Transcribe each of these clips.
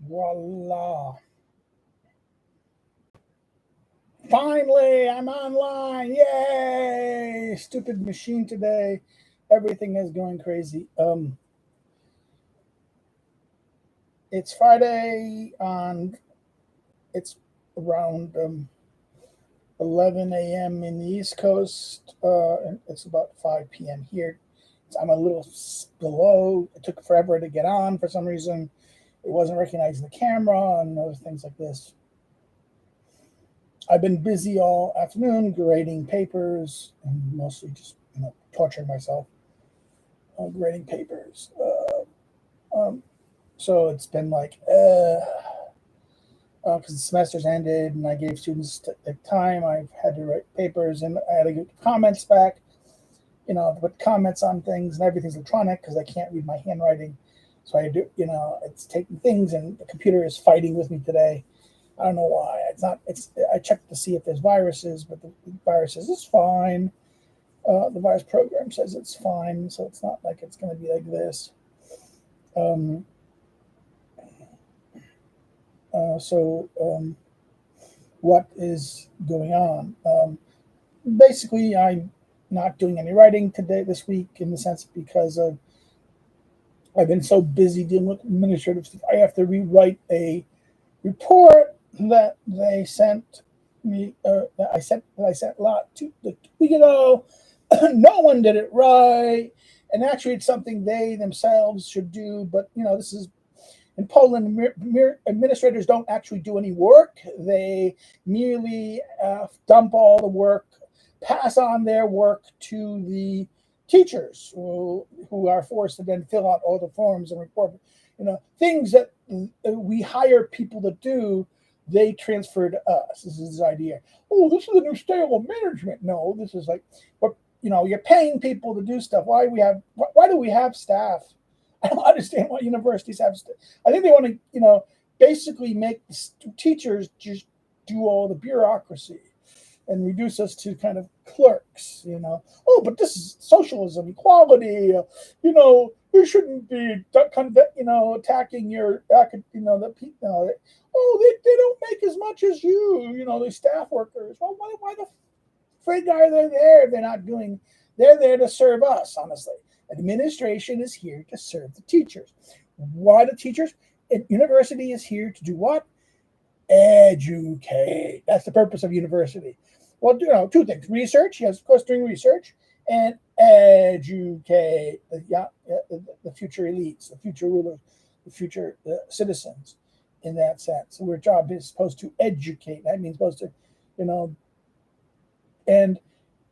Voila. Finally, I'm online. Yay! Stupid machine today. Everything is going crazy. It's Friday on it's around 11 a.m. in the East Coast, and it's about 5 p.m. here. So I'm a little below. It took forever to get on for some reason. It wasn't recognizing the camera and other things like this. I've been busy all afternoon grading papers and mostly just torturing myself grading papers. So it's been like because the semester's ended and I gave students time. I've had to write papers and I had to get comments back. Put comments on things and everything's electronic because I can't read my handwriting. So I do. It's taking things and the computer is fighting with me today. I don't know why. I checked to see if there's viruses, but the virus says it's fine. The virus program says it's fine, so it's not like it's going to be like this. What is going on? Basically, I'm not doing any writing this week in the sense because I've been so busy dealing with administrative stuff. I have to rewrite a report that they sent me. That I sent a lot to a week ago. No one did it right, and actually, it's something they themselves should do. But this is in Poland. Administrators don't actually do any work. They merely dump all the work, pass on their work to the teachers, who are forced to then fill out all the forms and report. Things that we hire people to do, they transfer to us. This is the idea. Oh, this is a new style of management. No, this is like what you're paying people to do stuff. Why do we have staff? I don't understand why universities have staff. I think they want to, basically make the teachers just do all the bureaucracy and reduce us to kind of clerks. Oh, but this is socialism, equality. You shouldn't be attacking your, the people. Oh, they don't make as much as you. The staff workers. Well, why the frig are they there? They're there to serve us. Honestly, administration is here to serve the teachers. Why the teachers? University is here to do what? Educate. That's the purpose of university. Well, two things: research, yes, of course, doing research, and educate the future elites, the future rulers, the future citizens. In that sense, so our job is supposed to educate. That means supposed to, And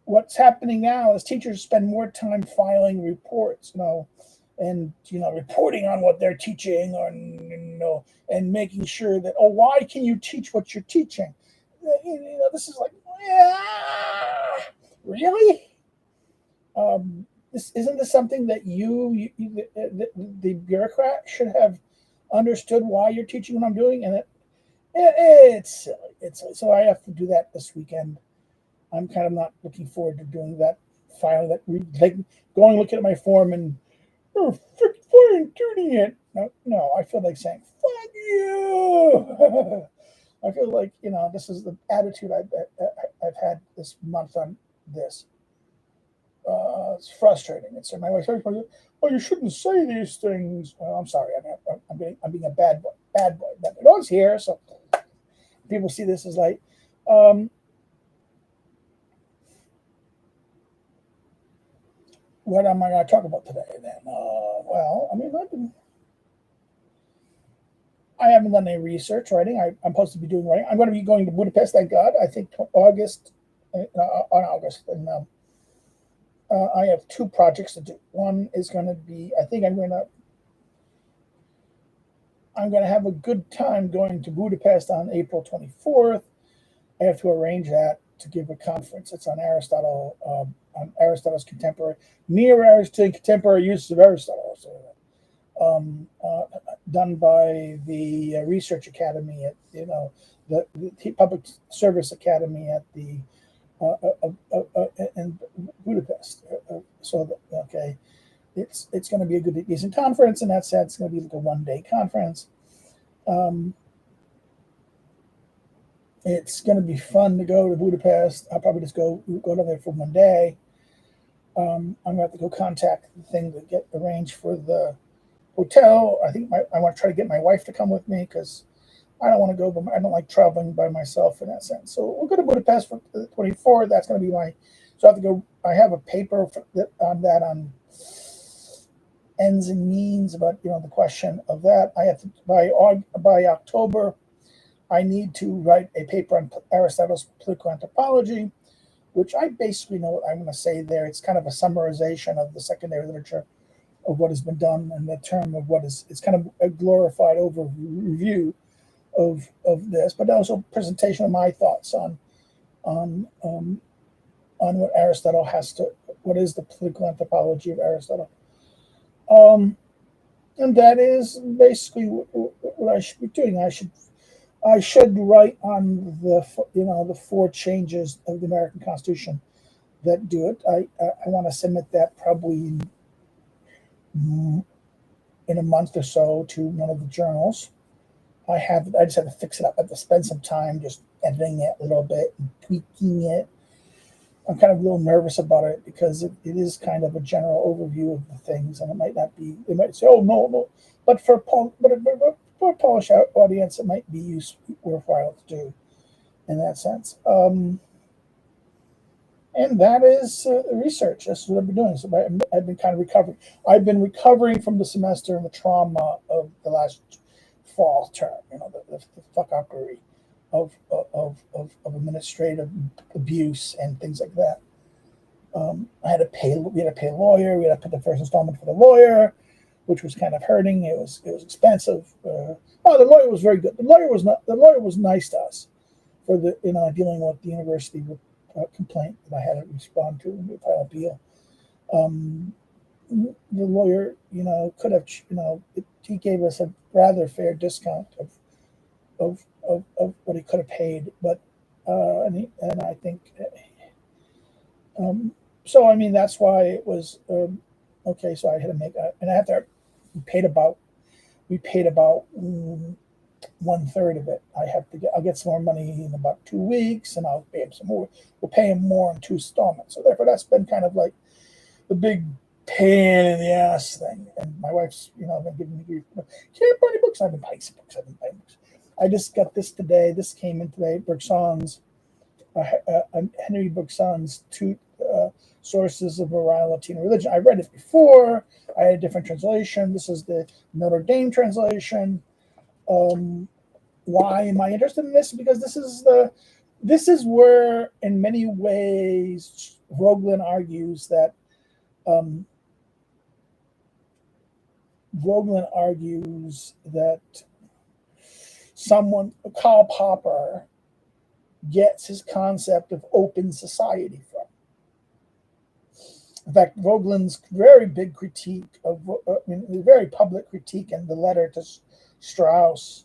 what's happening now is teachers spend more time filing reports, and reporting on what they're teaching, or and making sure that why can you teach what you're teaching? This is like, really? Isn't this something that the bureaucrat should have understood why you're teaching what I'm doing? And it's silly. It's silly. So I have to do that this weekend. I'm kind of not looking forward to doing that file going looking at my form and fine tuning it. No, I feel like saying fuck you. I feel like this is the attitude I've had this month on this. It's frustrating. It's my wife. Oh, you shouldn't say these things. Well, I'm sorry. I'm being a bad boy. Bad boy. But no one's here, so people see this as like. What am I going to talk about today then? I haven't done any research writing. I'm supposed to be doing writing. I'm going to be going to Budapest, thank God. I think August, and I have two projects to do. One is going to be, I think I'm going to have a good time going to Budapest on April 24th. I have to arrange that to give a conference. It's on Aristotle, on Aristotle's neo-Aristotelian contemporary uses of Aristotle. Done by the Research Academy at the Public Service Academy at the in Budapest. It's going to be a decent conference in that sense. It's going to be like a one-day conference. Um, it's going to be fun to go to Budapest. I'll probably just go down there for one day. I'm going to have to go contact the thing to get arranged for the hotel. I think I want to try to get my wife to come with me because I don't want to go, but I don't like traveling by myself in that sense. So we'll go to Budapest for the 24th. That's going to be my. So I have to go. I have a paper on ends and means about the question of that. I have to by October. I need to write a paper on Aristotle's political anthropology, which I basically know what I'm going to say there. It's kind of a summarization of the secondary literature of what has been done in the term of what is. It's kind of a glorified overview of this, but also presentation of my thoughts on what Aristotle has to. What is the political anthropology of Aristotle? And that is basically what I should be doing. I should write on the four changes of the American Constitution that do it. I want to submit that probably in a month or so to one of the journals. I just have to fix it up. I have to spend some time just editing it a little bit and tweaking it. I'm kind of a little nervous about it because it is kind of a general overview of the things, and it might not be. They might say, "Oh no," but for a Polish audience, it might be worthwhile to do in that sense. And that is research. That's what I've been doing. So I've been kind of recovering. I've been recovering from the semester and the trauma of the last fall term. The fuckery of administrative abuse and things like that. We had to pay a lawyer. We had to put the first installment for the lawyer, which was kind of hurting. It was expensive. The lawyer was very good. The lawyer was nice to us for dealing with the university complaint that I had to respond to and file appeal. The lawyer, could have, he gave us a rather fair discount of what he could have paid, but and I think so. I mean, that's why it was okay. So I had to make and after we paid about 1/3 of it. I'll get some more money in about 2 weeks, and I'll pay him some more. We'll pay him more in 2 installments. So therefore, that's been kind of like the big pain in the ass thing. And my wife's, been giving me grief. Can't buy any books. I've been buying some books. I just got this today. This came in today. Bergson's, Henry Bergson's two sources of morality and religion. I read it before. I had a different translation. This is the Notre Dame translation. Why am I interested in this? Because this is where, in many ways, Vogelin argues that Karl Popper, gets his concept of open society from. In fact, Vogelin's very big critique very public critique in the letter to Strauss.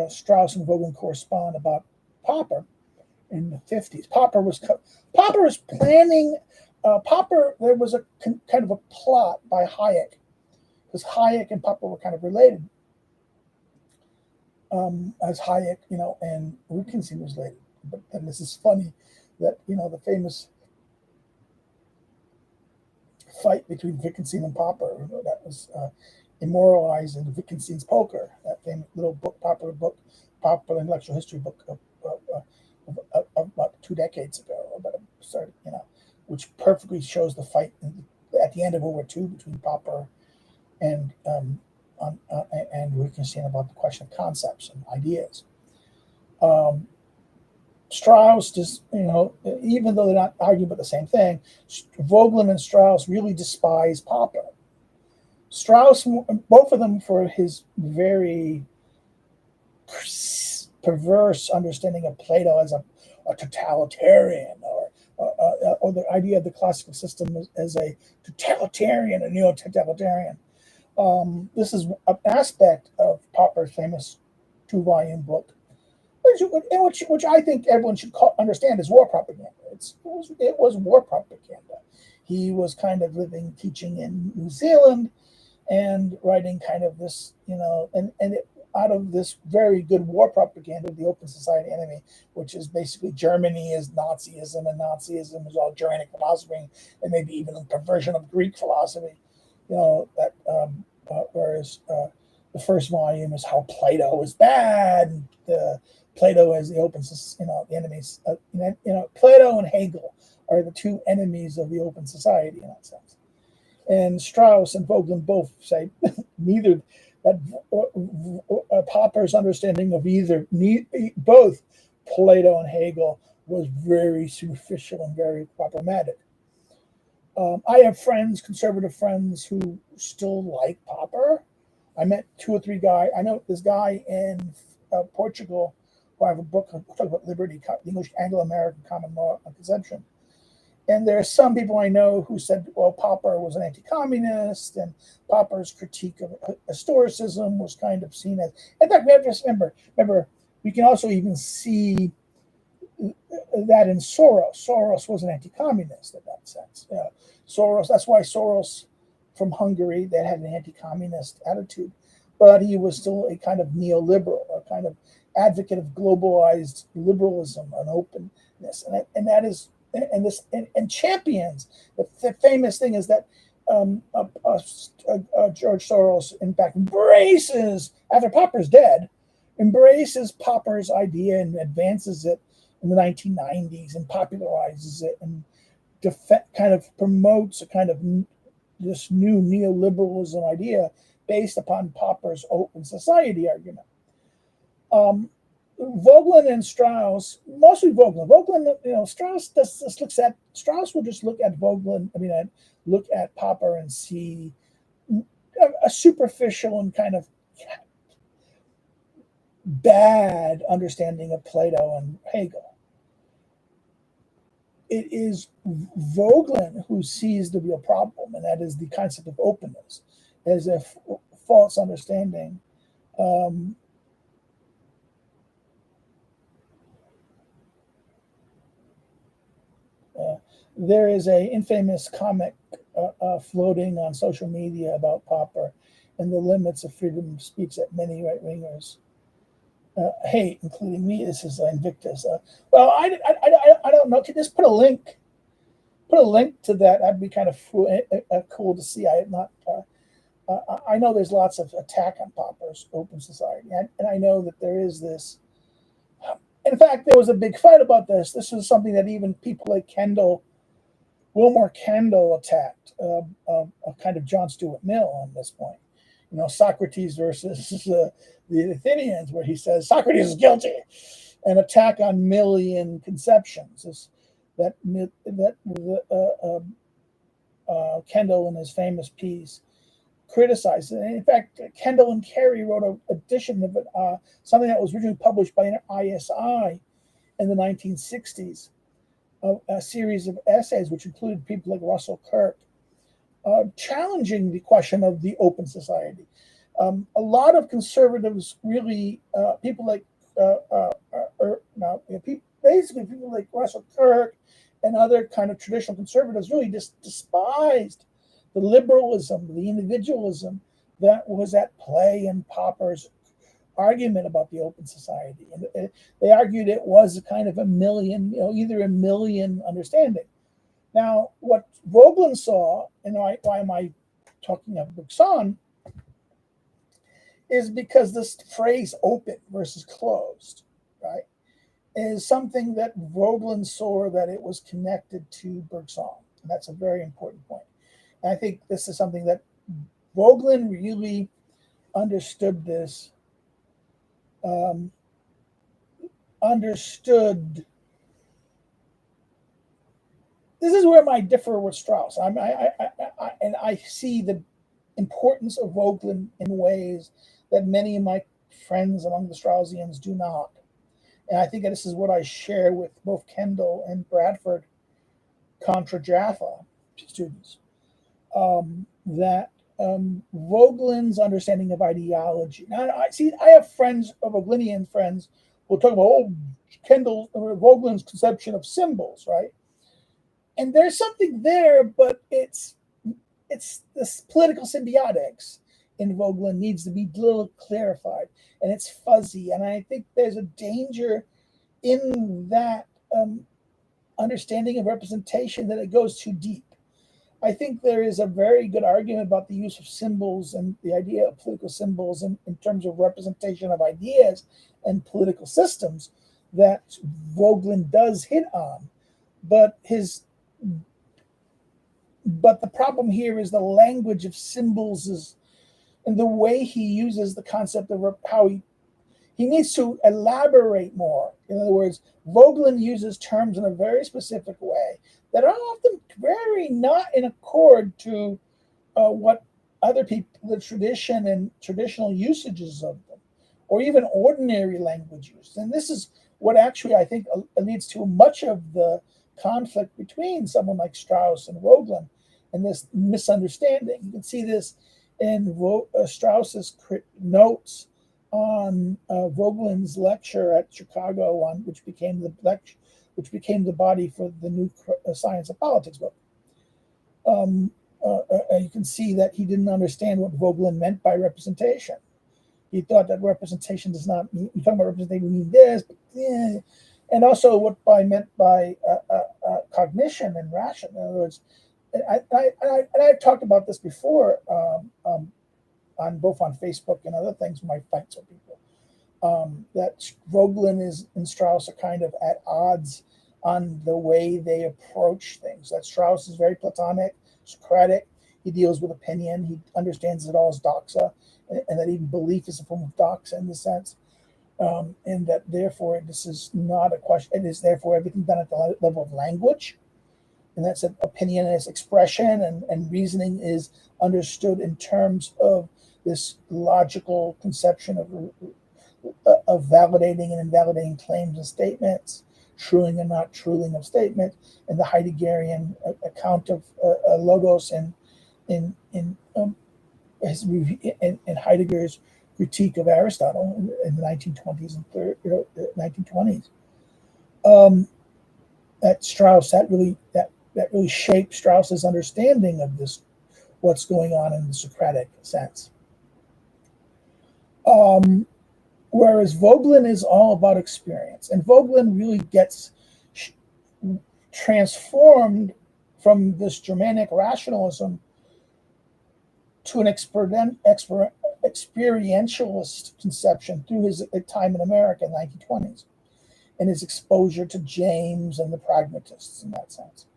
Strauss and Vogelin correspond about Popper in the 50s. Popper was planning. There was a kind of a plot by Hayek, because Hayek and Popper were kind of related. As Hayek, and Wittgenstein was related. But then this is funny that the famous fight between Wittgenstein and Popper that was immortalized in Wittgenstein's Poker, that famous little popular intellectual history book of about 2 decades ago, which perfectly shows the fight at the end of World War II between Popper and Wittgenstein about the question of concepts and ideas. Strauss just, even though they're not arguing about the same thing, Vogelin and Strauss really despise Popper. Strauss, both of them, for his very perverse understanding of Plato as a totalitarian, or the idea of the classical system as a totalitarian, a neo-totalitarian. This is an aspect of Popper's famous 2-volume book, which I think everyone should understand is war propaganda. It was war propaganda. He was kind of teaching in New Zealand, and writing kind of this, out of this very good war propaganda, the open society enemy, which is basically Germany is Nazism, and Nazism is all Germanic philosophy, and maybe even a perversion of Greek philosophy. Whereas the first volume is how Plato is bad. And, Plato is the open, the enemies. Plato and Hegel are the two enemies of the open society in that sense. And Strauss and Vogelin both say neither that Popper's understanding of both Plato and Hegel was very superficial and very problematic. I have friends, conservative friends, who still like Popper. I met 2 or 3 guys. I know this guy in Portugal who I have a book about liberty, the English Anglo-American common law of conception. And there are some people I know who said, well, Popper was an anti-communist, and Popper's critique of historicism was kind of seen as. In fact, we have to remember, we can also even see that in Soros. Soros was an anti-communist in that sense. Soros, that's why Soros from Hungary, that had an anti-communist attitude, but he was still a kind of neoliberal, a kind of advocate of globalized liberalism and openness, and that is. And champions. The famous thing is that George Soros, in fact, embraces, after Popper's dead, embraces Popper's idea and advances it in the 1990s and popularizes it and kind of promotes a kind of this new neoliberalism idea based upon Popper's open society argument. Vogelin and Strauss, mostly Vogelin. Strauss Strauss will just look at Vogelin. Look at Popper and see a superficial and kind of bad understanding of Plato and Hegel. It is Vogelin who sees the real problem, and that is the concept of openness as a false understanding. There is an infamous comic floating on social media about Popper and the limits of freedom of speech that many right-wingers hate, including me. This is Invictus. I don't know. Can you just put a link to that? That'd be kind of cool to see. I know there's lots of attack on Popper's open society, and I know that there is this. In fact, there was a big fight about this. This was something that even people like Wilmer Kendall attacked, a kind of John Stuart Mill on this point. Socrates versus the Athenians, where he says Socrates is guilty, an attack on Millian conceptions. Kendall in his famous piece criticized it. And in fact, Kendall and Carey wrote an edition of it, something that was originally published by ISI in the 1960s, a series of essays which included people like Russell Kirk, challenging the question of the open society. A lot of conservatives really, people like people like Russell Kirk and other kind of traditional conservatives really just despised the liberalism, the individualism that was at play in Popper's argument about the open society. And they argued it was a kind of a Millian, either a Millian understanding. Now, what Vogelin saw, and why am I talking of Bergson, is because this phrase open versus closed, right, is something that Vogelin saw that it was connected to Bergson. And that's a very important point. And I think this is something that Vogelin really understood this, This is where I differ with Strauss. I see the importance of Vogelin in ways that many of my friends among the Straussians do not. And I think this is what I share with both Kendall and Bradford contra Jaffa students. That Vogelin's understanding of ideology. Now, I have friends, Vogelinian friends, who talk about Vogelin's conception of symbols, right? And there's something there, but it's it's this political symbiotics in Vogelin needs to be a little clarified, and it's fuzzy. And I think there's a danger in that understanding of representation that it goes too deep. I think there is a very good argument about the use of symbols and the idea of political symbols in terms of representation of ideas and political systems that Vogelin does hit on. But the problem here is the language of symbols is and the way he uses the concept of how he needs to elaborate more. In other words, Vogelin uses terms in a very specific way that are often very not in accord to what other people, the tradition and traditional usages of them, or even ordinary language use. And this is what actually I think leads to much of the conflict between someone like Strauss and Vogelin and this misunderstanding. You can see this in Strauss's notes on Vogelin's lecture at Chicago, which became the body for the new Science of Politics book. You can see that he didn't understand what Vogelin meant by representation. He thought that representation does not mean, you're talking about representation, we mean this, but and also what meant by cognition and ration. In other words, I've talked about this before on both on Facebook and other things, my fights with people, that Vogelin and Strauss are kind of at odds on the way they approach things. That Strauss is very Platonic, Socratic. He deals with opinion. He understands it all as doxa, and that even belief is a form of doxa in the sense, and that therefore this is not a question. It is therefore everything done at the level of language. And that's an opinion as expression, and reasoning is understood in terms of this logical conception of validating and invalidating claims and statements, truing and not truing of statements, and the Heideggerian account of logos in Heidegger's critique of Aristotle in the 1920s and 1920s. That Strauss that really shaped Strauss's understanding of this, what's going on in the Socratic sense. Whereas Vogelin is all about experience, and Vogelin really gets transformed from this Germanic rationalism to an experientialist conception through his time in America in the 1920s and his exposure to James and the pragmatists in that sense.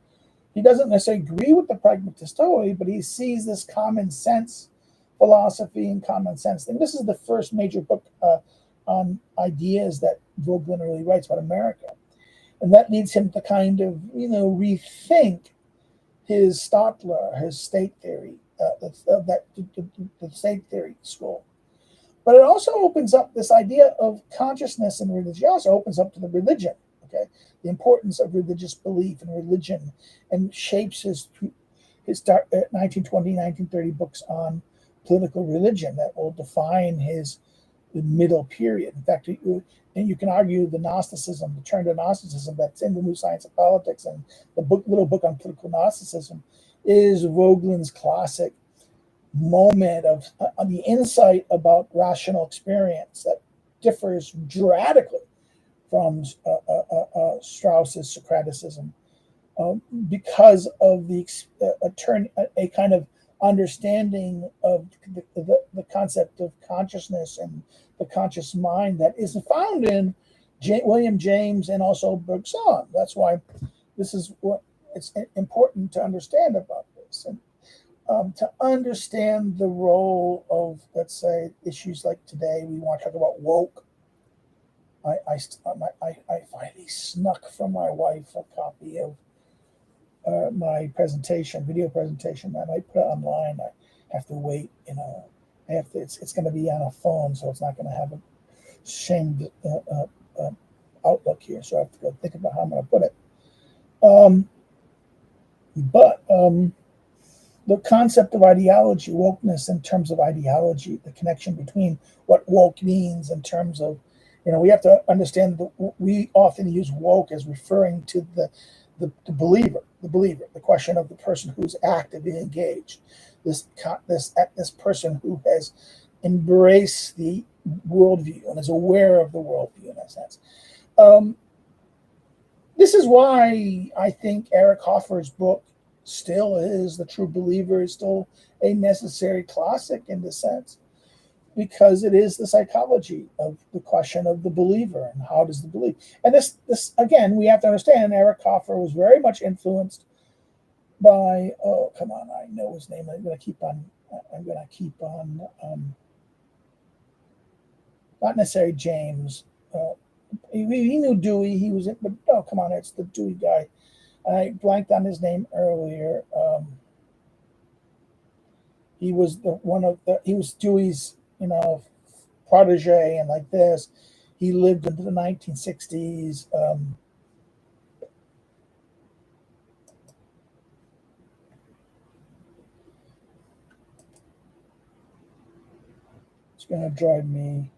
He doesn't necessarily agree with the pragmatist totally, but he sees this common sense philosophy and common sense thing. This is the first major book on ideas that Vogelin really writes about America. And that leads him to kind of, rethink his Stadler, his state theory, the state theory school. But it also opens up this idea of consciousness and religiosity, opens up to the religion, okay? The importance of religious belief and religion, and shapes his 1920, 1930 books on political religion that will define his middle period. In fact, you can argue the Gnosticism, the turn to Gnosticism that's in the New Science of Politics, and the little book on political Gnosticism is Vogelin's classic moment of the insight about rational experience that differs dramatically from Strauss's Socraticism because of a kind of understanding of the concept of consciousness and the conscious mind that is found in William James and also Bergson. That's why this is what it's important to understand about this, and to understand the role of, let's say, issues like today. We want to talk about woke. I finally snuck from my wife a copy of my video presentation that I put it online. I have to wait, it's going to be on a phone, so it's not going to have a shamed outlook here. So I have to go think about how I'm going to put it. But the concept of ideology, wokeness in terms of ideology, the connection between what woke means in terms of, we have to understand that we often use woke as referring to the believer, the question of the person who's actively engaged. this person who has embraced the worldview and is aware of the worldview in that sense. This is why I think Eric Hoffer's book still is The True Believer, is still a necessary classic in this sense, because it is the psychology of the question of the believer and how does the belief. And this again, we have to understand Eric Hoffer was very much influenced by, oh, come on, I know his name. I'm going to keep on, not necessarily James. He knew Dewey. He was, but oh, come on, it's the Dewey guy. I blanked on his name earlier. He was he was Dewey's, protege and like this. He lived into the 1960s. It's going to drive me.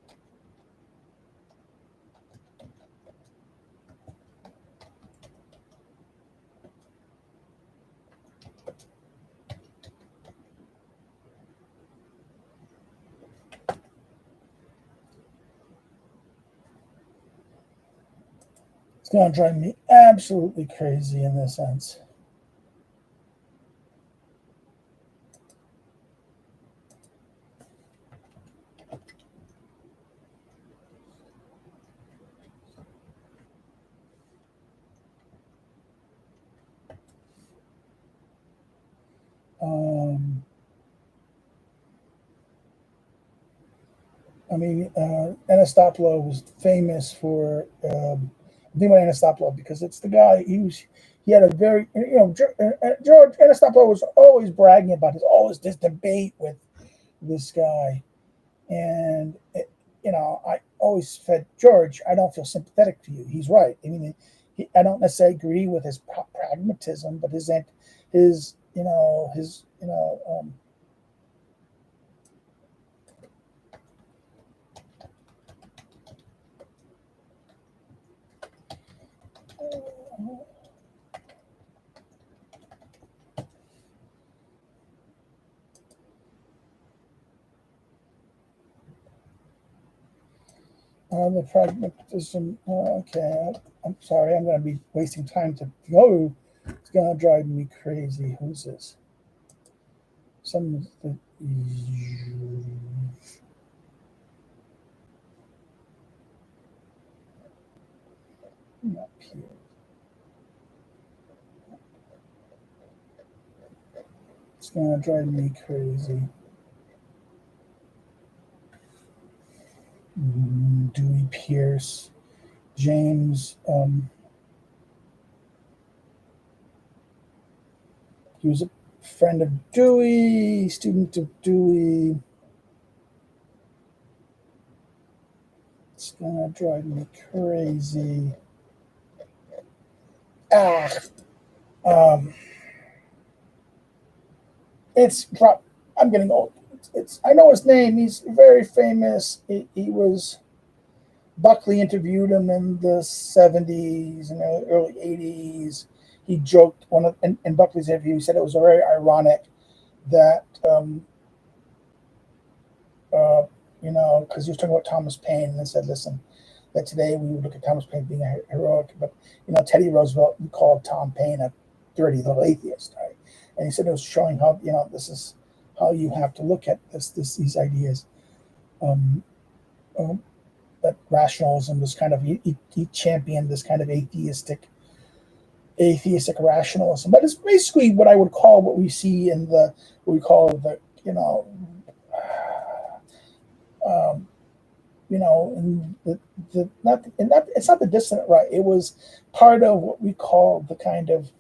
It's going to drive me absolutely crazy in this sense. Anastopoulos was famous for Anastopoulos because it's the guy. He had a very, George Anastopoulos was always bragging about this debate with this guy, and I always said, George, I don't feel sympathetic to you. He's right. I mean, I don't necessarily agree with his pragmatism, but his the pragmatism. Okay, I'm sorry. I'm going to be wasting time to go. It's going to drive me crazy. Who's this? Some of the. Not here. It's going to drive me crazy. Dewey Pierce, James. He was a friend of Dewey, student of Dewey. It's gonna drive me crazy. I'm getting old. I know his name. He's very famous. He was. Buckley interviewed him in the 70s and early 80s. He joked in Buckley's interview. He said it was very ironic that because he was talking about Thomas Paine and said, listen, that today we would look at Thomas Paine being a heroic, but Teddy Roosevelt called Tom Paine a dirty little atheist, right? And he said it was showing how this is how you have to look at these ideas. That rationalism was kind of he championed this kind of atheistic rationalism, but it's basically what I would call what we see in what we call the it's not the dissident right. It was part of what we call the kind of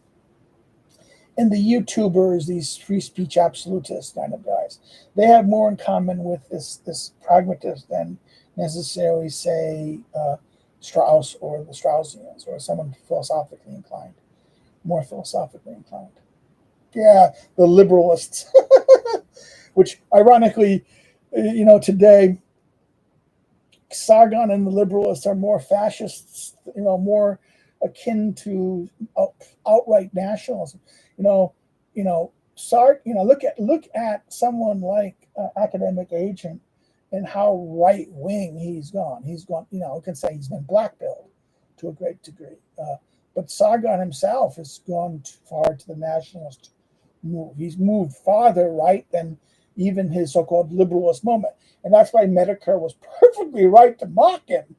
in the YouTubers, these free speech absolutist kind of guys. They have more in common with this pragmatist than necessarily say Strauss or the Straussians or someone more philosophically inclined. Yeah, the liberalists, which ironically, today, Sargon and the liberalists are more fascists, more akin to outright nationalism. look at someone like academic agent and how right wing he's gone. He's gone. You can say he's been blackpilled to a great degree. But Sargon himself has gone too far to the nationalist move. He's moved farther right than even his so-called liberalist moment, and that's why Medicare was perfectly right to mock him.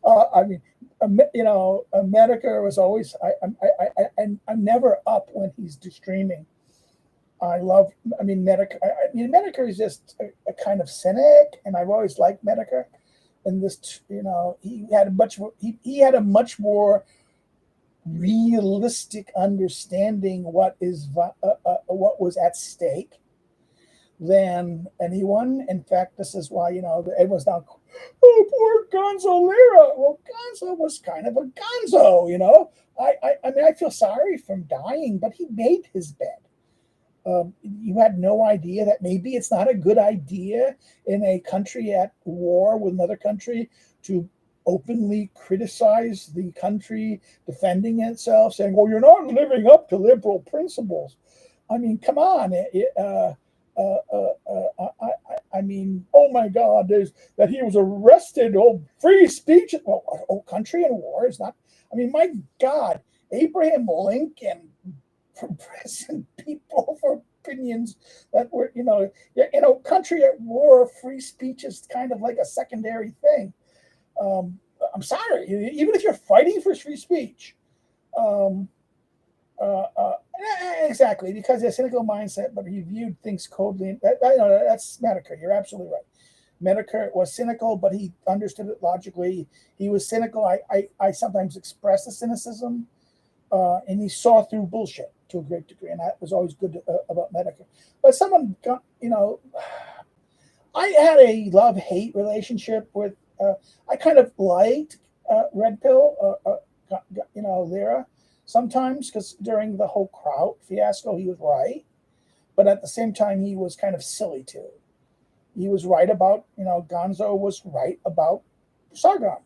I mean, Medicare was always. I'm never up when he's streaming. Medicare is just a kind of cynic, and I've always liked Medicare. And this, he had a much more realistic understanding what was at stake than anyone. In fact, this is why everyone's now, oh, poor Gonzo Lira. Well, Gonzo was kind of a Gonzo. I feel sorry for him dying, but he made his bed. You had no idea that maybe it's not a good idea in a country at war with another country to openly criticize the country defending itself, saying, well, you're not living up to liberal principles. I mean, come on. Oh my God, that he was arrested. Oh, free speech. Well, country and war is not. My God, Abraham Lincoln imprisoned people for opinions that were, in a country at war, free speech is kind of like a secondary thing. I'm sorry, even if you're fighting for free speech, exactly, because a cynical mindset, but he viewed things coldly. That's Medicare. You're absolutely right. Medicare was cynical, but he understood it logically. He was cynical. I sometimes express the cynicism, and he saw through bullshit to a great degree, and that was always good about Medicare. But someone got, I had a love-hate relationship with. I kind of liked Red Pill, Lira, sometimes, because during the whole Kraut fiasco, he was right, but at the same time, he was kind of silly too. He was right about, Gonzo was right about Sargon.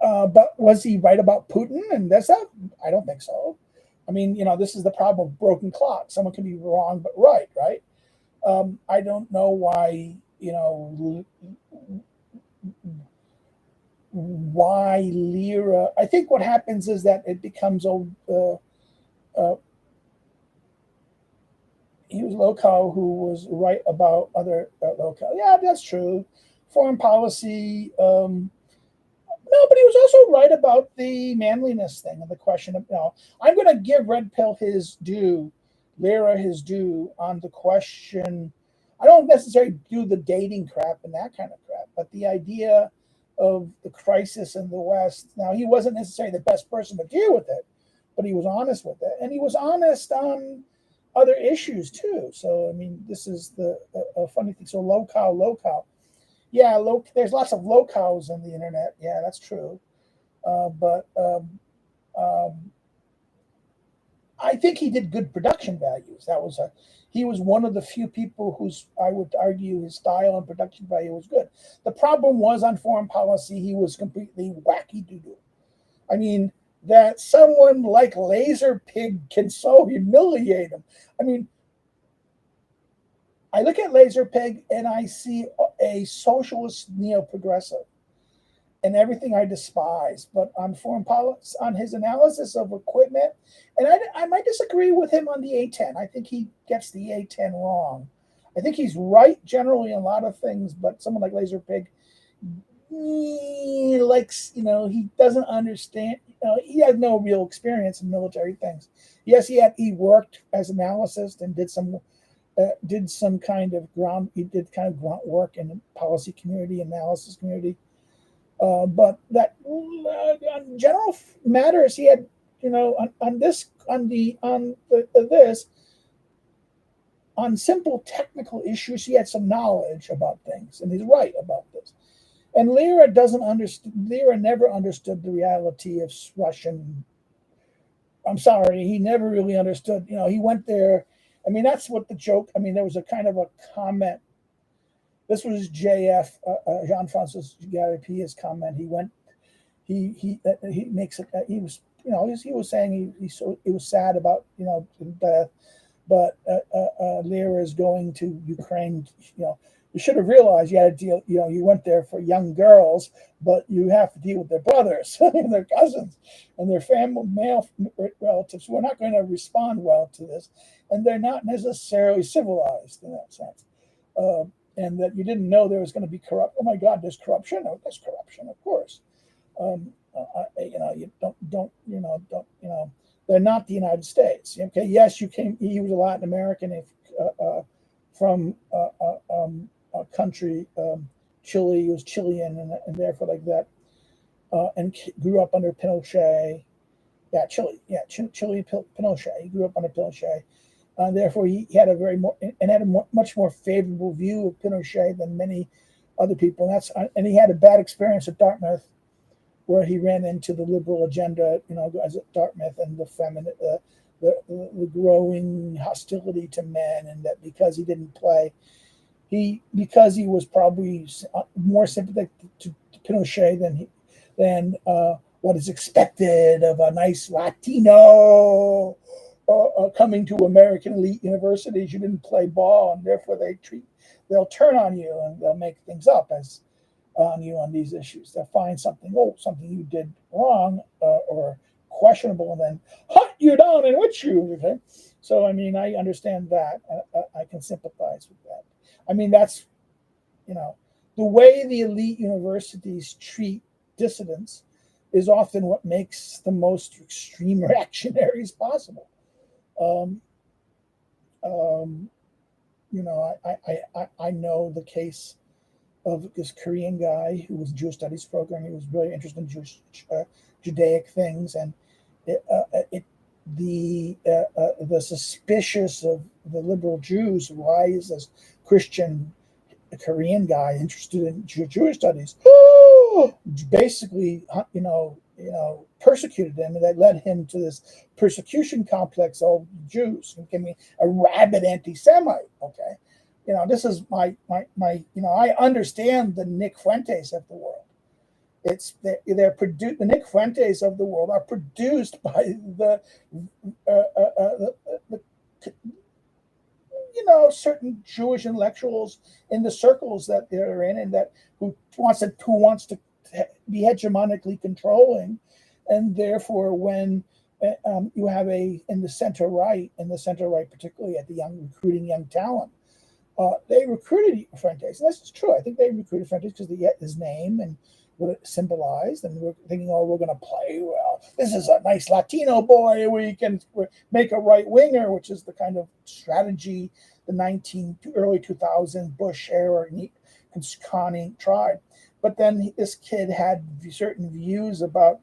But was he right about Putin and this stuff? I don't think so. This is the problem of broken clock. Someone can be wrong but right? I don't know why, why Lira. I think what happens is that it becomes he was Local who was right about other Local. Yeah, that's true. Foreign policy. No, but he was also right about the manliness thing and the question of, I'm going to give Red Pill his due, Lira his due on the question. I don't necessarily do the dating crap and that kind of crap, but the idea of the crisis in the West. Now, he wasn't necessarily the best person to deal with it, but he was honest with it. And he was honest on other issues too. So, this is the funny thing. So Local. Yeah, there's lots of locals on the internet. Yeah, that's true. But I think he did good production values. He was one of the few people whose, I would argue, his style and production value was good. The problem was on foreign policy, he was completely wacky doo-doo. That someone like Laser Pig can so humiliate him. I look at Laser Pig and I see a socialist neo-progressive and everything I despise. But on foreign policy, on his analysis of equipment, and I might disagree with him on the A10. I think he gets the A10 wrong. I think he's right generally in a lot of things, but someone like Laser Pig, he doesn't understand. He had no real experience in military things. Yes, he worked as an analyst and did some kind of grunt work in the policy community, analysis community. But that on general matters, he had, on simple technical issues, he had some knowledge about things, and he's right about this. And Lira never understood the reality of Russian. I'm sorry, he never really understood. He went there. That's what the joke. There was a kind of a comment. This was JF, Jean-Francois Garipi's comment. He went. He makes it. He was he was saying he was sad about death, but Lyra is going to Ukraine. You should have realized you had to deal. You went there for young girls, but you have to deal with their brothers and their cousins and their male relatives who are not going to respond well to this, and they're not necessarily civilized in that sense. And that you didn't know there was going to be corrupt. Oh my God, there's corruption. Oh, there's corruption, of course. They're not the United States. Okay, yes, he was a Latin American from a country, Chile. He was Chilean, and therefore like that, and grew up under Pinochet. Yeah, Chile. Yeah, Chile, Pinochet. He grew up under Pinochet. Therefore, he had a much more favorable view of Pinochet than many other people. And he had a bad experience at Dartmouth, where he ran into the liberal agenda, as at Dartmouth, and the growing hostility to men, and that because he didn't play, because he was probably more sympathetic to Pinochet than what is expected of a nice Latino coming to American elite universities. You didn't play ball, and therefore they'll turn on you and they'll make things up on you on these issues. They'll find something you did wrong or questionable, and then hunt you down and witch you. Okay? So I understand that. I can sympathize with that. That's the way the elite universities treat dissidents is often what makes the most extreme reactionaries possible. I know the case of this Korean guy who was a Jewish studies program. He was really interested in Judaic things, and the suspicious of the liberal Jews. Why is this Christian Korean guy interested in Jewish studies? Basically, persecuted him, and that led him to this persecution complex of Jews. He became a rabid anti-Semite. Okay, this is my. I understand the Nick Fuentes of the world. They're produced. The Nick Fuentes of the world are produced by the certain Jewish intellectuals in the circles that they're in, and that who wants to be hegemonically controlling, and therefore when you have in the center right, particularly at the recruiting young talent, they recruited Fuentes. And this is true. I think they recruited Fuentes because they get his name and what it symbolized, and we're thinking, we're going to play well. This is a nice Latino boy. We can make a right winger, which is the kind of strategy the early 2000 Bush era Connie tried. But then this kid had certain views about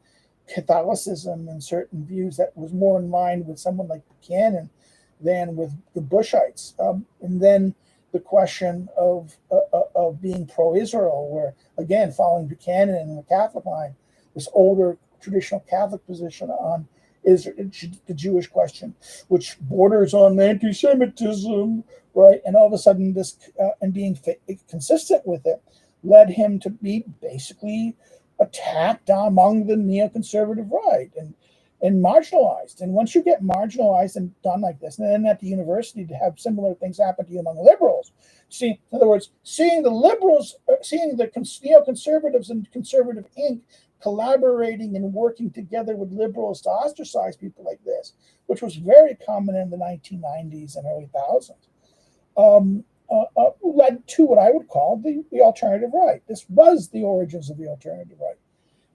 Catholicism and certain views that was more in line with someone like Buchanan than with the Bushites. And then the question of being pro-Israel, where, again, following Buchanan and the Catholic line, this older traditional Catholic position on the Jewish question, which borders on anti-Semitism, right? And all of a sudden, this and being consistent with it led him to be basically attacked among the neoconservative right and marginalized. And once you get marginalized and done like this, and then at the university to have similar things happen to you among liberals, in other words, seeing the liberals, seeing the neoconservatives and conservative Inc. collaborating and working together with liberals to ostracize people like this, which was very common in the 1990s and early thousands, led to what I would call the alternative right. This was the origins of the alternative right.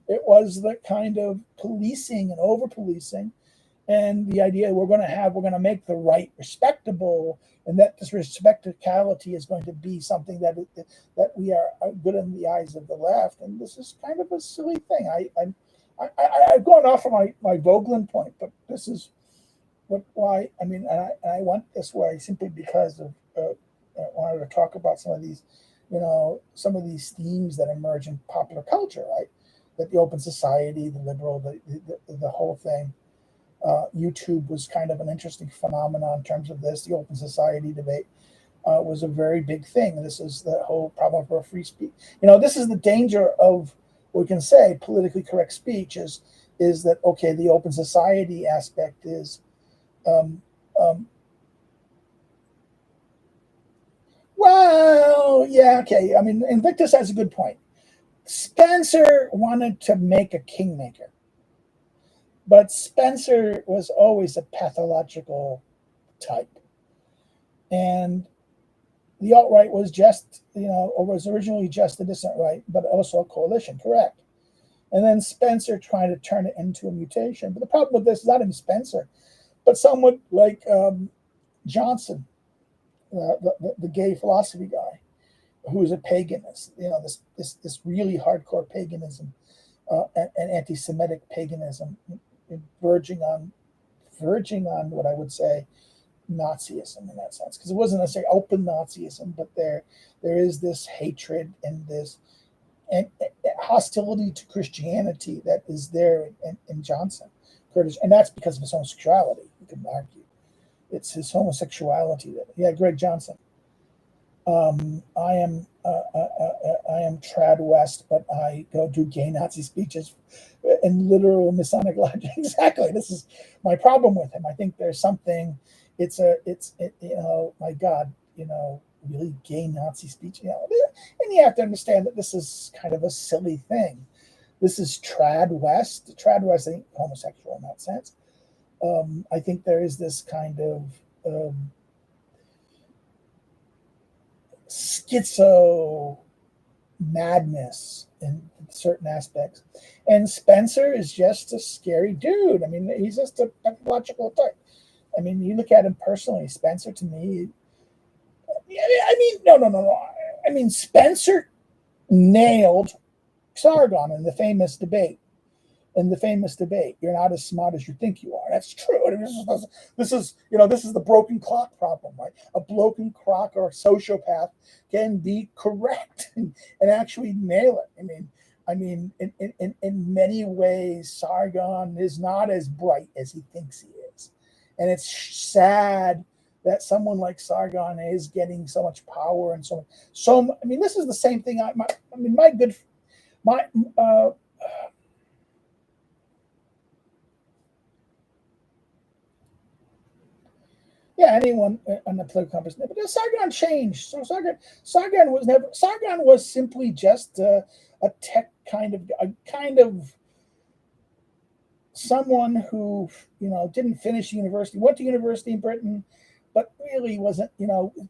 It was the kind of policing and over-policing, and the idea we're going to make the right respectable, and that this respectability is going to be something that we are good in the eyes of the left. And this is kind of a silly thing. I've gone off of my Vogelin point, but this is why I went this way simply because of I wanted to talk about some of these themes that emerge in popular culture, right? That the open society, the liberal, the whole thing. YouTube was kind of an interesting phenomenon in terms of this. The open society debate was a very big thing. This is the whole problem for free speech. This is the danger of, we can say, politically correct speech is is that, okay, the open society aspect is, um, um, well, yeah, okay. I mean, Invictus has a good point. Spencer wanted to make a kingmaker, but Spencer was always a pathological type. And the alt-right was just, or was originally just the dissident right, but also a coalition, correct. And then Spencer tried to turn it into a mutation. But the problem with this is not even Spencer, but someone like Johnson, the gay philosophy guy, who is a paganist, this really hardcore paganism and anti-Semitic paganism, verging on what I would say Nazism in that sense, because it wasn't necessarily open Nazism, but there is this hatred and this and hostility to Christianity that is there in Johnson, Curtis, and that's because of his homosexuality. You can argue it's his homosexuality that, yeah, Greg Johnson. I am trad West, but I go do gay Nazi speeches in literal Masonic logic. Exactly. This is my problem with him. I think there's something. My God, really gay Nazi speech. And you have to understand that this is kind of a silly thing. This is trad West. Trad West ain't homosexual in that sense. I think there is this kind of schizo madness in certain aspects. And Spencer is just a scary dude. I mean, he's just a pathological type. I mean, you look at him personally, Spencer to me, no. I mean, Spencer nailed Sargon in the famous debate. You're not as smart as you think you are. That's true. And this is the broken clock problem, right? A broken clock or a sociopath can be correct and actually nail it. I mean, in many ways, Sargon is not as bright as he thinks he is, and it's sad that someone like Sargon is getting so much power and so. I mean, this is the same thing. Yeah, anyone on the political compass. But Sargon changed. So Sargon was simply just a tech kind of someone who didn't finish university, went to university in Britain, but really wasn't,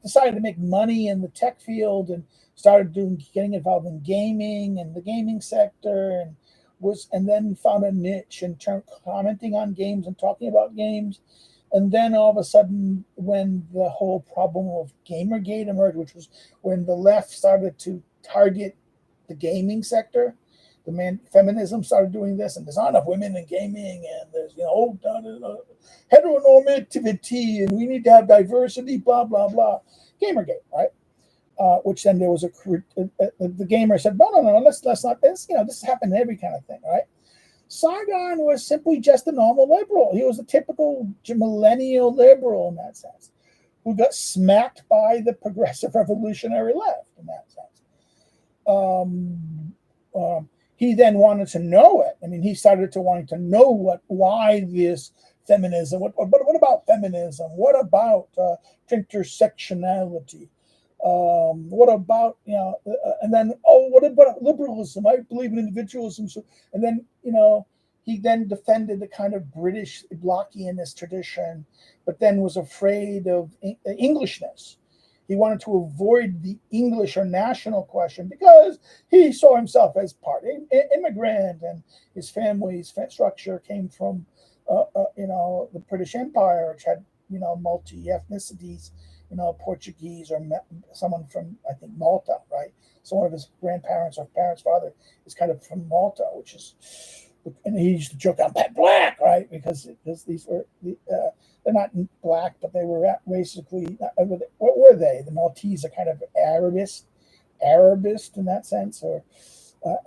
decided to make money in the tech field and started getting involved in gaming and the gaming sector, and then found a niche and commenting on games and talking about games. And then all of a sudden, when the whole problem of Gamergate emerged, which was when the left started to target the gaming sector, feminism started doing this, and there's not enough women in gaming, and there's heteronormativity, and we need to have diversity, blah blah blah. Gamergate, right? Which then there was the gamer said, no, let's not this. This happened in every kind of thing, right? Sargon was simply just a normal liberal. He was a typical millennial liberal in that sense, who got smacked by the progressive revolutionary left in that sense. He then wanted to know it. I mean, he started to wanting to know why this feminism. What about feminism? What about intersectionality? What about and then what about liberalism? I believe in individualism. So, and then he then defended the kind of British Lockeanist tradition, but then was afraid of Englishness. He wanted to avoid the English or national question because he saw himself as part immigrant, and his family's structure came from the British Empire, which had multi ethnicities. Portuguese or someone from, I think, Malta, right? So one of his grandparents or parents' father is kind of from Malta, which is, and he used to joke, I'm black, right? Because these were, they're not black, but they were basically, what were they? The Maltese are kind of Arabist in that sense, or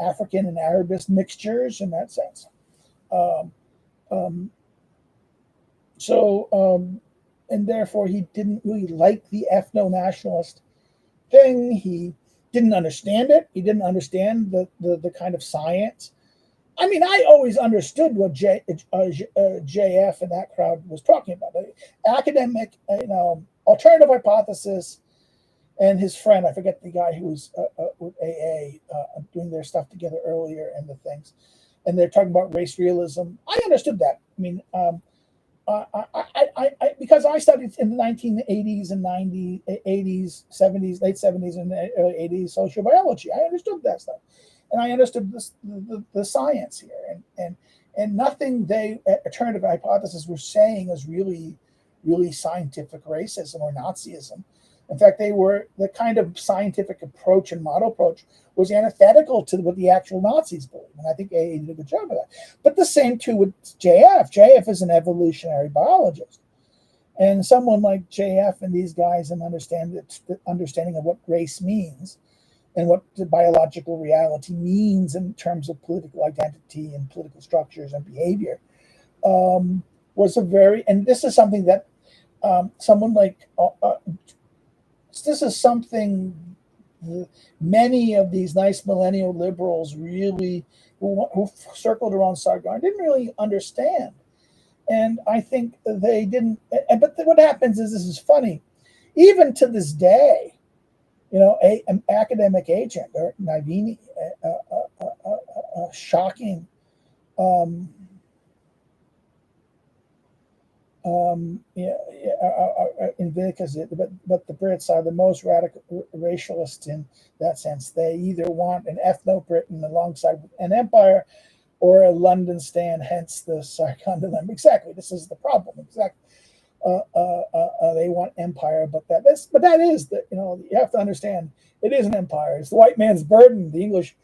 African and Arabist mixtures in that sense. And therefore he didn't really like the ethno-nationalist thing. He didn't understand it. He didn't understand the kind of science I mean, I always understood what JF and that crowd was talking about. Academic, alternative hypothesis, and his friend, I forget the guy who was with AA doing their stuff together earlier and the things, and they're talking about race realism. I understood that. I mean, because I studied in the 1980s and 90s, 80s, 70s, late 70s, and early 80s social biology. I understood that stuff, and I understood the science here, and nothing they alternative hypothesis were saying was really scientific racism or Nazism. In fact, they were the kind of scientific approach and model approach was antithetical to what the actual Nazis believed. And I think AA did a good job of that. But the same too with JF. JF is an evolutionary biologist. And someone like JF and these guys and the understanding of what race means and what the biological reality means in terms of political identity and political structures and behavior was a very, and this is something that someone like this is something many of these nice millennial liberals really who circled around Sargon didn't really understand. And I think they didn't. But what happens is, this is funny. Even to this day, an academic agent or Navini, shocking. Because but the Brits are the most radical racialists in that sense. They either want an ethno-Britain alongside an empire, or a London stand. Hence the Sargon dilemma. Exactly, this is the problem. Exactly, they want empire, but that is you have to understand it is an empire. It's the white man's burden. The English,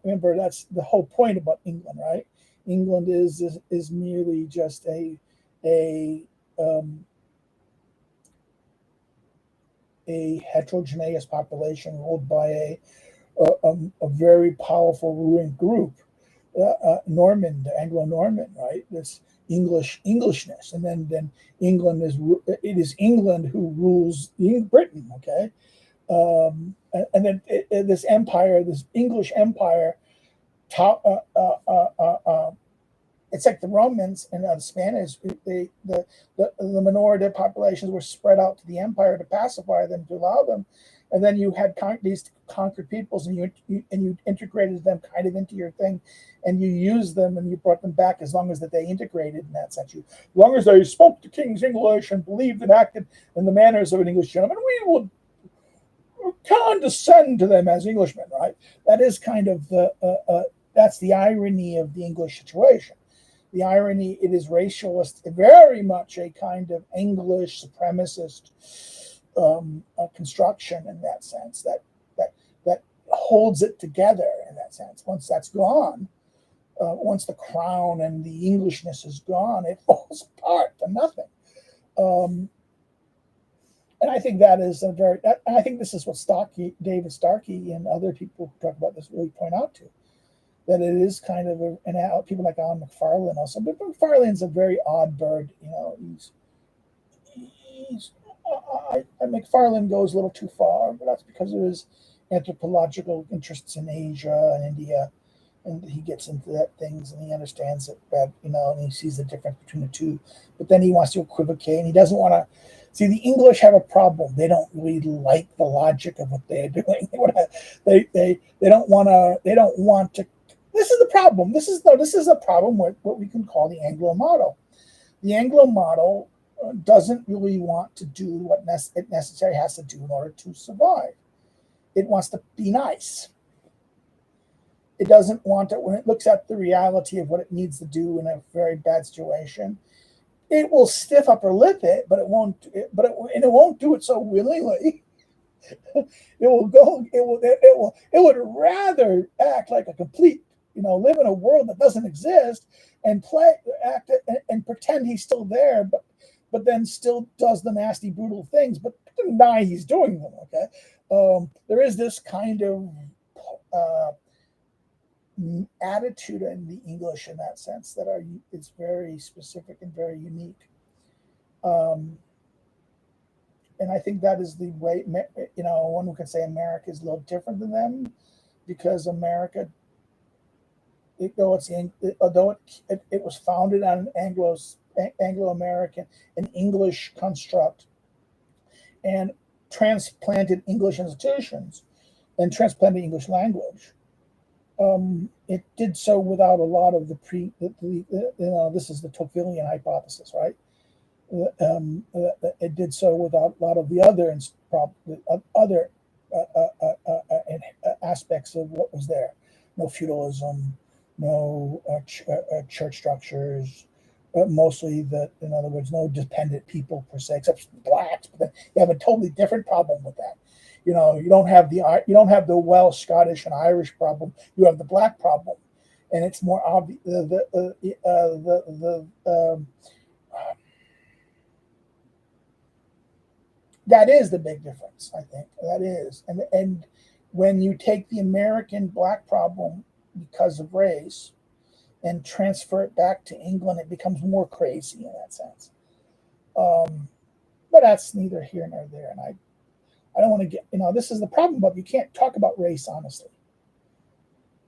remember that's the whole point about England, right? England is merely just a heterogeneous population ruled by a very powerful ruling group, Norman, Anglo-Norman, right? This Englishness, and then England is England who rules Britain, okay? And then this empire, this English empire, it's like the Romans and the Spanish. The minority populations were spread out to the empire to pacify them, to allow them, and then you had these conquered peoples, and you integrated them kind of into your thing, and you used them and you brought them back as long as that they integrated in that sense. As long as they spoke the king's English and believed and acted in the manners of an English gentleman, we will condescend to them as Englishmen, right? That is kind of that's the irony of the English situation. The irony, it is racialist, very much a kind of English supremacist construction in that sense, that holds it together in that sense. Once that's gone, once the crown and the Englishness is gone, it falls apart to nothing. And I think that is I think this is what David Starkey and other people who talk about this really point out to. That it is kind of and people like Alan McFarlane also, but McFarlane's a very odd bird. McFarlane goes a little too far, but that's because of his anthropological interests in Asia and India, and he gets into that things and he understands it, and he sees the difference between the two. But then he wants to equivocate, and he doesn't want to. See, the English have a problem. They don't really like the logic of what they're doing. They don't want to. They don't want to. This is the problem. This is a problem with what we can call the Anglo model. The Anglo model doesn't really want to do what it necessarily has to do in order to survive. It wants to be nice. It doesn't want to, when it looks at the reality of what it needs to do in a very bad situation, it will stiff upper lip it, but it won't. It won't do it so willingly. It would rather act like a complete, live in a world that doesn't exist and act and pretend he's still there, but then still does the nasty, brutal things, but deny he's doing them. Okay, there is this kind of attitude in the English in that sense that it's very specific and very unique. And I think that is the way, one could say America is a little different than them, because America it was founded on an Anglo-American, an English construct, and transplanted English institutions and transplanted English language. It did so without a lot of this is the Tocquevillian hypothesis, right? It did so without a lot of the other aspects of what was there. No feudalism, no church structures, mostly in other words, no dependent people per se, except blacks. But then you have a totally different problem with that. You don't have the Welsh, Scottish, and Irish problem. You have the black problem, and it's more obvious. That is the big difference, I think. That is, and when you take the American black problem because of race and transfer it back to England, it becomes more crazy in that sense. But that's neither here nor there, and I don't want to get, this is the problem, but you can't talk about race honestly.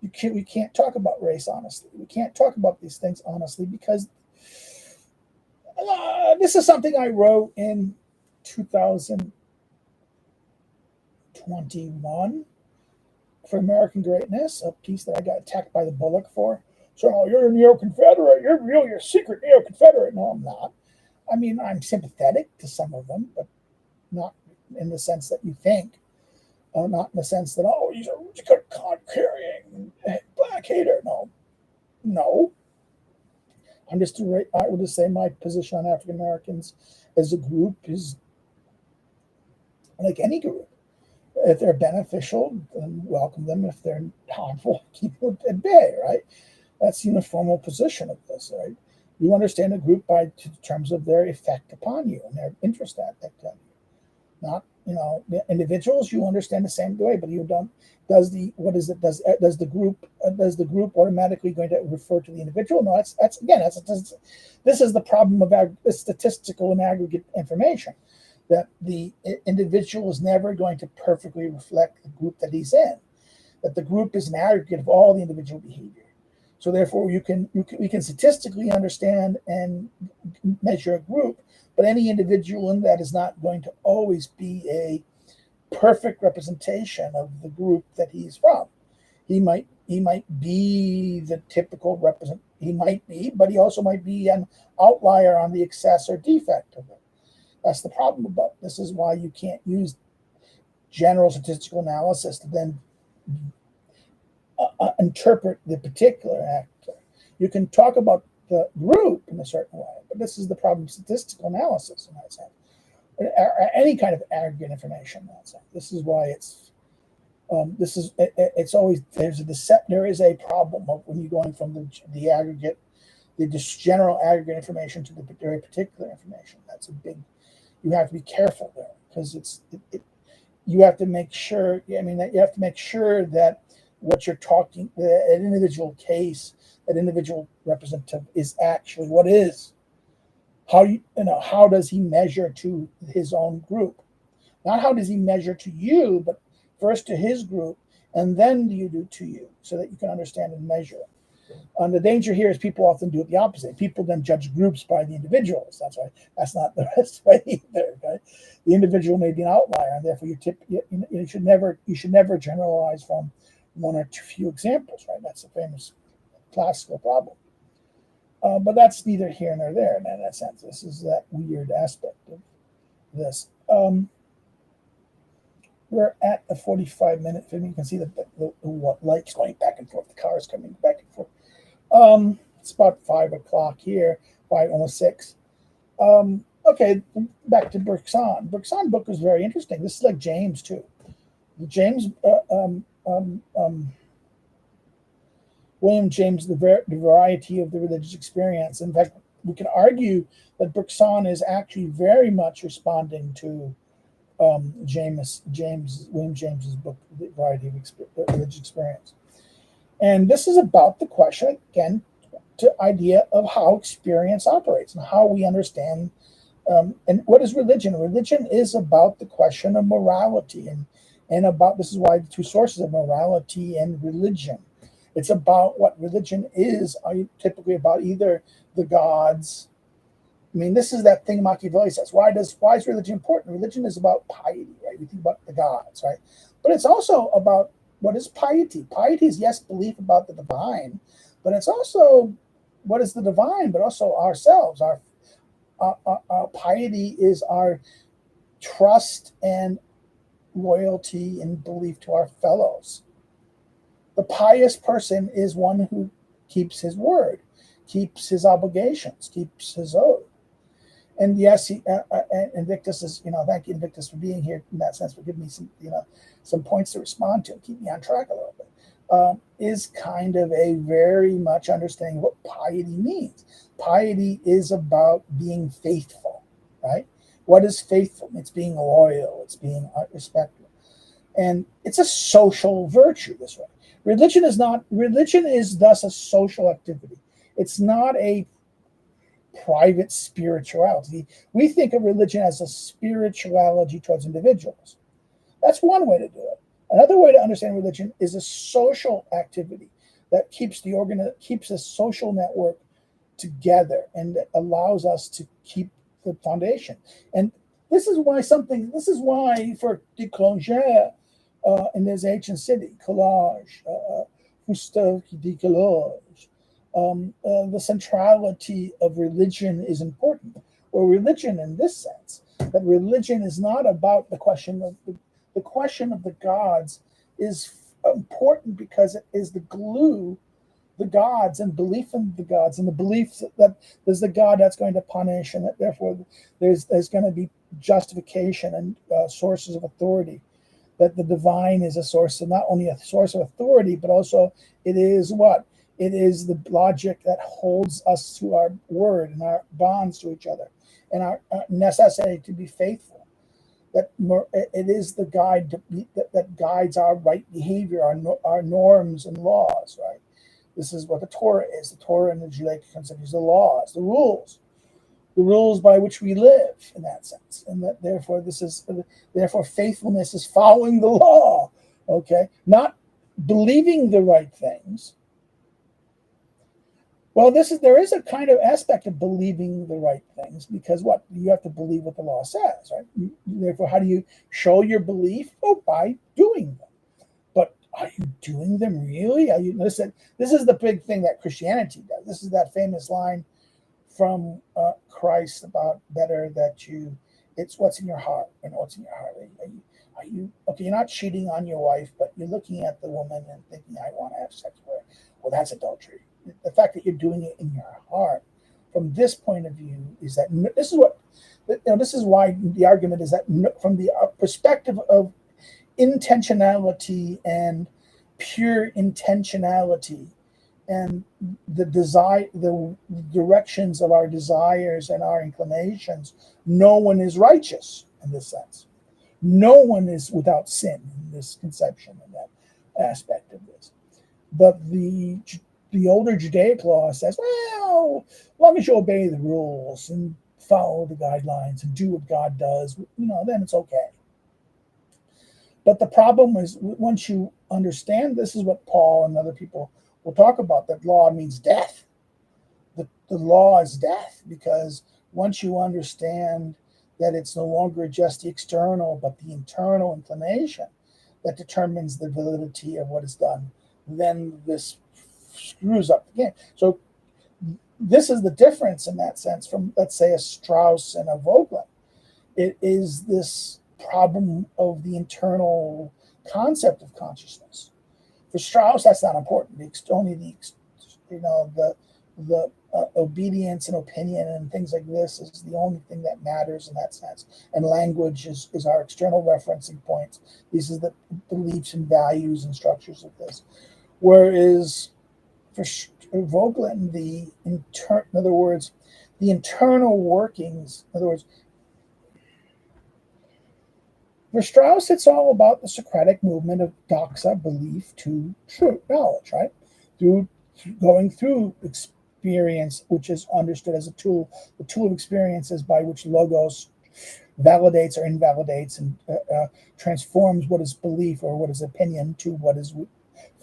We can't talk about race honestly. We can't talk about these things honestly because this is something I wrote in 2021 for American Greatness, a piece that I got attacked by the Bullock for. So, you're a neo-Confederate. You're really a secret neo-Confederate. No, I'm not. I mean, I'm sympathetic to some of them, but not in the sense that you think. Not in the sense that, he's a good card-carrying black hater. No. I would just say my position on African Americans as a group is like any group. If they're beneficial, then welcome them. If they're harmful, keep them at bay, right? That's the uniformal position of this, right? You understand a group by terms of their effect upon you and their interest at that time. Not, the individuals you understand the same way, but you don't. Does the group automatically going to refer to the individual? No, this is the problem of statistical and aggregate information, that the individual is never going to perfectly reflect the group that he's in, that the group is an aggregate of all the individual behavior. So therefore, we can statistically understand and measure a group, but any individual in that is not going to always be a perfect representation of the group that he's from. He might be the typical represent. He might be, but he also might be an outlier on the excess or defect of it. That's the problem about this. Is why you can't use general statistical analysis to then interpret the particular actor. You can talk about the group in a certain way, but this is the problem of statistical analysis in that sense, or any kind of aggregate information in that sense. This is why it's always there is a problem of when you're going from the aggregate, the just general aggregate information to the very particular information. That's a big. You have to be careful there because you have to make sure. That you have to make sure that what you're talking, an individual case, an individual representative is actually what is. How does he measure to his own group? Not how does he measure to you, but first to his group, and then you do to you, so that you can understand and measure. The danger here is people often do it the opposite. People then judge groups by the individuals. That's right. That's not the best way either. Right? The individual may be an outlier, and therefore you should never generalize from one or two few examples. Right? That's a famous classical problem. But that's neither here nor there in that sense. This is that weird aspect of this. We're at the 45-minute film. You can see the lights going back and forth. The cars coming back and forth. It's about 5 o'clock here, 5:06. Okay, back to Bergson. Bergson book was very interesting. This is like James too. James, William James, the variety of the religious experience. In fact, we can argue that Bergson is actually very much responding to William James's book, The Variety of Religious Experience. And this is about the question, again, the idea of how experience operates and how we understand. And what is religion? Religion is about the question of morality and about, this is why the two sources of morality and religion. It's about what religion is, typically about either the gods. I mean, this is that thing Machiavelli says. Why is religion important? Religion is about piety, right? We think about the gods, right? But it's also about what is piety. Piety is, yes, belief about the divine, but it's also what is the divine, but also ourselves. Our piety is our trust and loyalty and belief to our fellows. The pious person is one who keeps his word, keeps his obligations, keeps his oath. And yes, Invictus is, thank you, Invictus, for being here in that sense, for giving me some points to respond to, keep me on track a little bit, is kind of a very much understanding what piety means. Piety is about being faithful, right? What is faithful? It's being loyal, it's being respectful. And it's a social virtue this way. Religion is thus a social activity. It's not a private spirituality. We think of religion as a spirituality towards individuals. That's one way to do it. Another way to understand religion is a social activity that keeps keeps a social network together and that allows us to keep the foundation. And this is why for de Clonger in his ancient city, Collage, Gustave de Collage, the centrality of religion is important. Or religion, in this sense, that religion is not about the question of the gods is important because it is the glue, the gods and belief in the gods and the belief that there's the God that's going to punish and that therefore there's going to be justification and sources of authority. That the divine is a source of not only a source of authority, but also it is what? It is the logic that holds us to our word and our bonds to each other and our necessity to be faithful. That it is the guide that guides our right behavior, our norms and laws, right? This is what the Torah is. The Torah in the Judaic concept is the laws, the rules by which we live in that sense. And that therefore faithfulness is following the law, okay? Not believing the right things. Well, there is a kind of aspect of believing the right things because what? You have to believe what the law says, right? Therefore, how do you show your belief? Oh, by doing them. But are you doing them really? Listen, this is the big thing that Christianity does. This is that famous line from Christ about it's what's in your heart and what's in your heart. Are you okay? You're not cheating on your wife, but you're looking at the woman and thinking, I want to have sex with her. Well, that's adultery. The fact that you're doing it in your heart, from this point of view, is that this is why the argument is that from the perspective of intentionality and pure intentionality and the directions of our desires and our inclinations, no one is righteous in this sense. No one is without sin in this conception and that aspect of this. But the older Judaic law says, well, as long as you obey the rules and follow the guidelines and do what God does, then it's okay. But the problem is once you understand, this is what Paul and other people will talk about, that law means death. The law is death because once you understand that it's no longer just the external, but the internal inclination that determines the validity of what is done, then this screws up the game. So this is the difference in that sense from, let's say, a Strauss and a Vogelin. It is this problem of the internal concept of consciousness. For Strauss, that's not important. Only the obedience and opinion and things like this is the only thing that matters in that sense. And language is our external referencing points. These are the beliefs and values and structures of this. Whereas for Vogelin, in other words, the internal workings, in other words, for Strauss, it's all about the Socratic movement of doxa, belief, to true knowledge, right? Going through experience, which is understood as a tool, the tool of experiences by which logos validates or invalidates and transforms what is belief or what is opinion to what is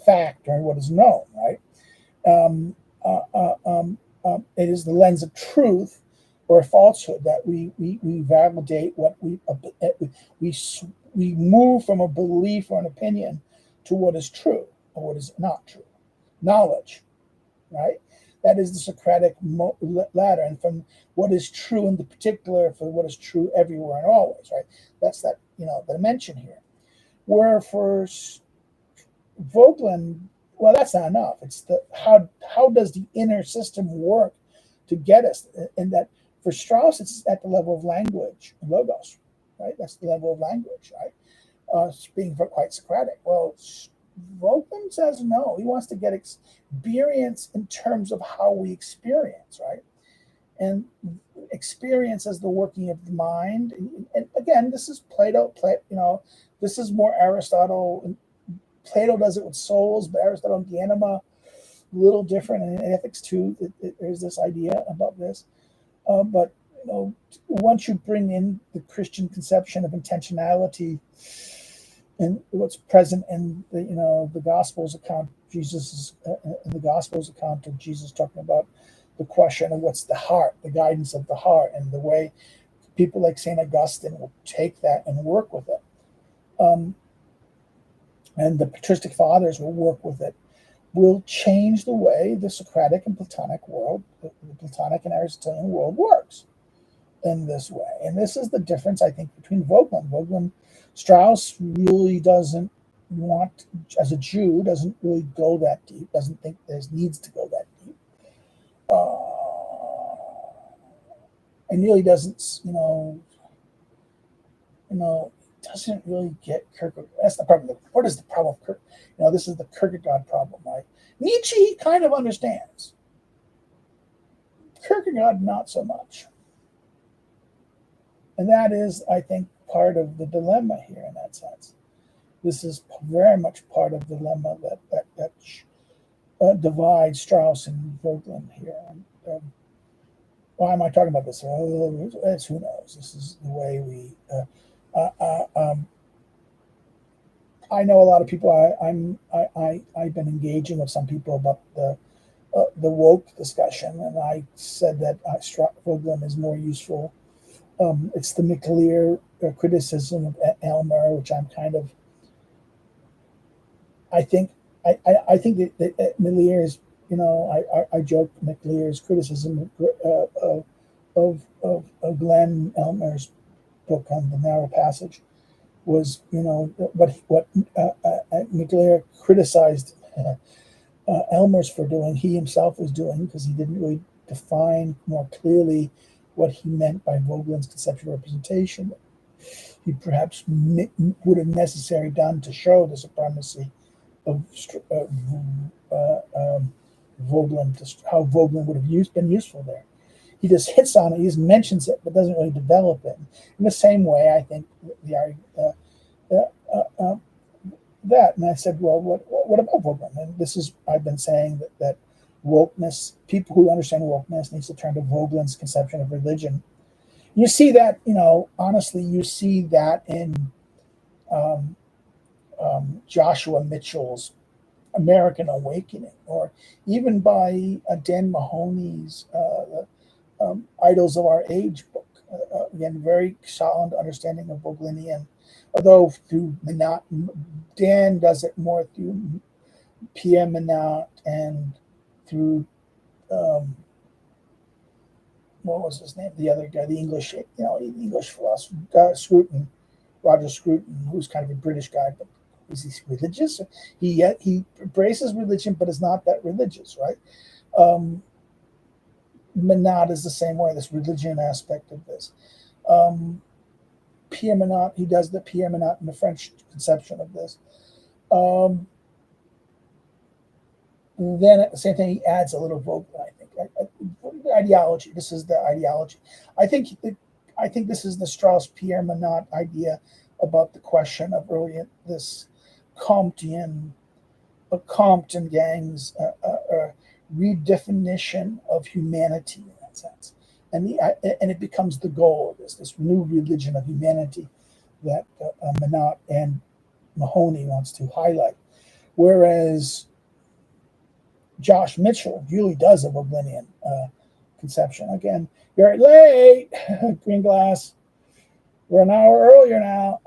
fact or what is known, right? Um, it is the lens of truth or falsehood that we validate what we we move from a belief or an opinion to what is true or what is not true. Knowledge, right? That is the Socratic ladder, and from what is true in the particular for what is true everywhere and always, right? That's that the dimension here. Where for Vogtland, well, that's not enough. It's the how does the inner system work to get us, and that for Strauss, it's at the level of language, logos, right? That's the level of language, right? Being quite Socratic. Well, Vogtland says no. He wants to get experience in terms of how we experience, right? And experience as the working of the mind. And again, this is Plato. This is more Aristotle. Plato does it with souls, but Aristotle and the anima, a little different. And in ethics too, there's this idea about this. But once you bring in the Christian conception of intentionality and what's present in the Gospels account, in the Gospels account of Jesus talking about the question of what's the heart, the guidance of the heart, and the way people like St. Augustine will take that and work with it. And the patristic fathers will work with it, will change the way the Socratic and Platonic world, the Platonic and Aristotelian world works in this way. And this is the difference, I think, between Vogtland. Strauss really doesn't want, as a Jew, doesn't really go that deep, doesn't think there's needs to go that deep. And really doesn't, doesn't really get Kierkegaard. That's the problem. What is the problem of Kierkegaard? This is the Kierkegaard problem, right? Nietzsche kind of understands. Kierkegaard, not so much. And that is, I think, part of the dilemma here in that sense. This is very much part of the dilemma that divides Strauss and Vogtland here. Why am I talking about this? Who knows? This is the way we. I know a lot of people. I've been engaging with some people about the woke discussion, and I said that Vogtland is more useful. It's the McLear criticism of Elmer, which I'm kind of. I think that McLear is. I joke McLear's criticism of Glenn Elmer's book on the narrow passage was, what McLear criticized Elmer's for doing, he himself was doing, because he didn't really define more clearly what he meant by Vogtland's conceptual representation. He perhaps would have necessarily done to show the supremacy of Vogtland, how Vogtland would have been useful there. He just hits on it, he just mentions it, but doesn't really develop it. In the same way, I think that. And I said, well, what about Vogtland? And this is, I've been saying that wokeness, people who understand wokeness needs to turn to Vogtland's conception of religion. You see that, honestly, you see that in Joshua Mitchell's American Awakening, or even by Dan Mahoney's Idols of Our Age book. Again, very solid understanding of Vogtlandian, although through Menat, Dan does it more through Pierre Menat and through what was his name? The other guy, the English, English philosopher, Scruton, Roger Scruton, who's kind of a British guy, but is he religious? He embraces religion, but is not that religious, right? Menat is the same way, this religion aspect of this. Pierre Menat, he does the Pierre Menat in the French conception of this. Then at the same time, he adds a little Vogtland, I think. Ideology, this is the ideology. I think this is the Strauss-Pierre Menat idea about the question of really this Compton gang's redefinition of humanity in that sense, and it becomes the goal of this new religion of humanity that Menat and Mahoney wants to highlight. whereas Josh Mitchell really does have a Vogelian conception. Again, you're late, green glass. We're an hour earlier now.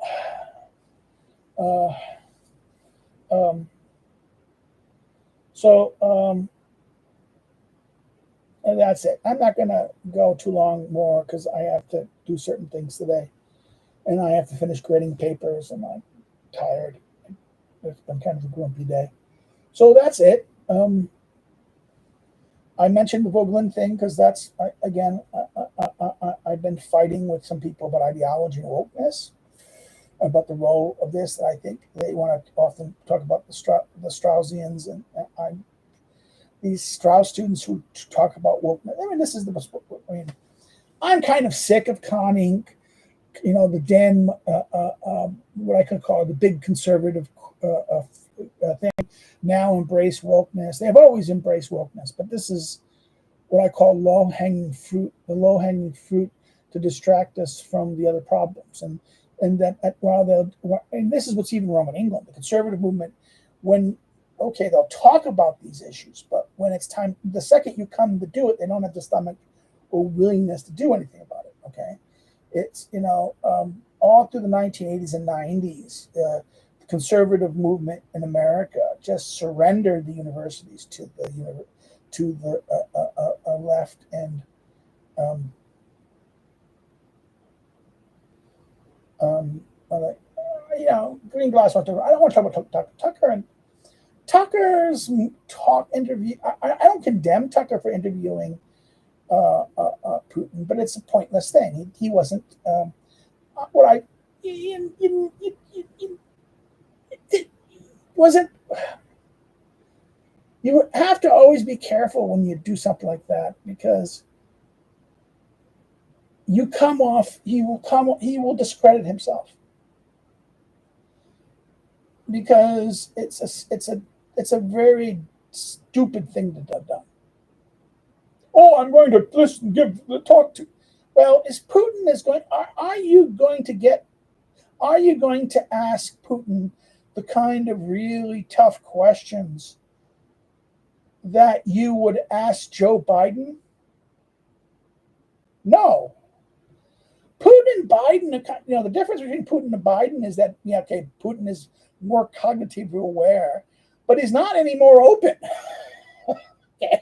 And that's it. I'm not going to go too long more because I have to do certain things today. And I have to finish grading papers, and I'm tired. It's been kind of a grumpy day. So that's it. I mentioned the Vogelin thing because that's, again, I've been fighting with some people about ideology and wokeness, about the role of this. That I think they want to often talk about the Straussians, and these Strauss students who talk about wokeness. I mean, this is the, I mean, I'm kind of sick of conning, the damn, what I could call the big conservative thing, now embrace wokeness. They have always embraced wokeness, but this is what I call low-hanging fruit, the low-hanging fruit to distract us from the other problems. And this is what's even wrong in England, the conservative movement, they'll talk about these issues, but when it's time, the second you come to do it, they don't have the stomach or willingness to do anything about it, okay? It's, all through the 1980s and 90s, the conservative movement in America just surrendered the universities to the left. And green glass. I don't want to talk about Tucker and Tucker's interview. I don't condemn Tucker for interviewing Putin, but it's a pointless thing. He wasn't wasn't. You have to always be careful when you do something like that, because he will discredit himself, because it's a very stupid thing to have done. Oh, I'm going to listen, give the talk to. Well, are you going to ask Putin the kind of really tough questions that you would ask Joe Biden? No. Putin and Biden, the difference between Putin and Biden is that, Putin is more cognitively aware, but he's not any more open. Okay.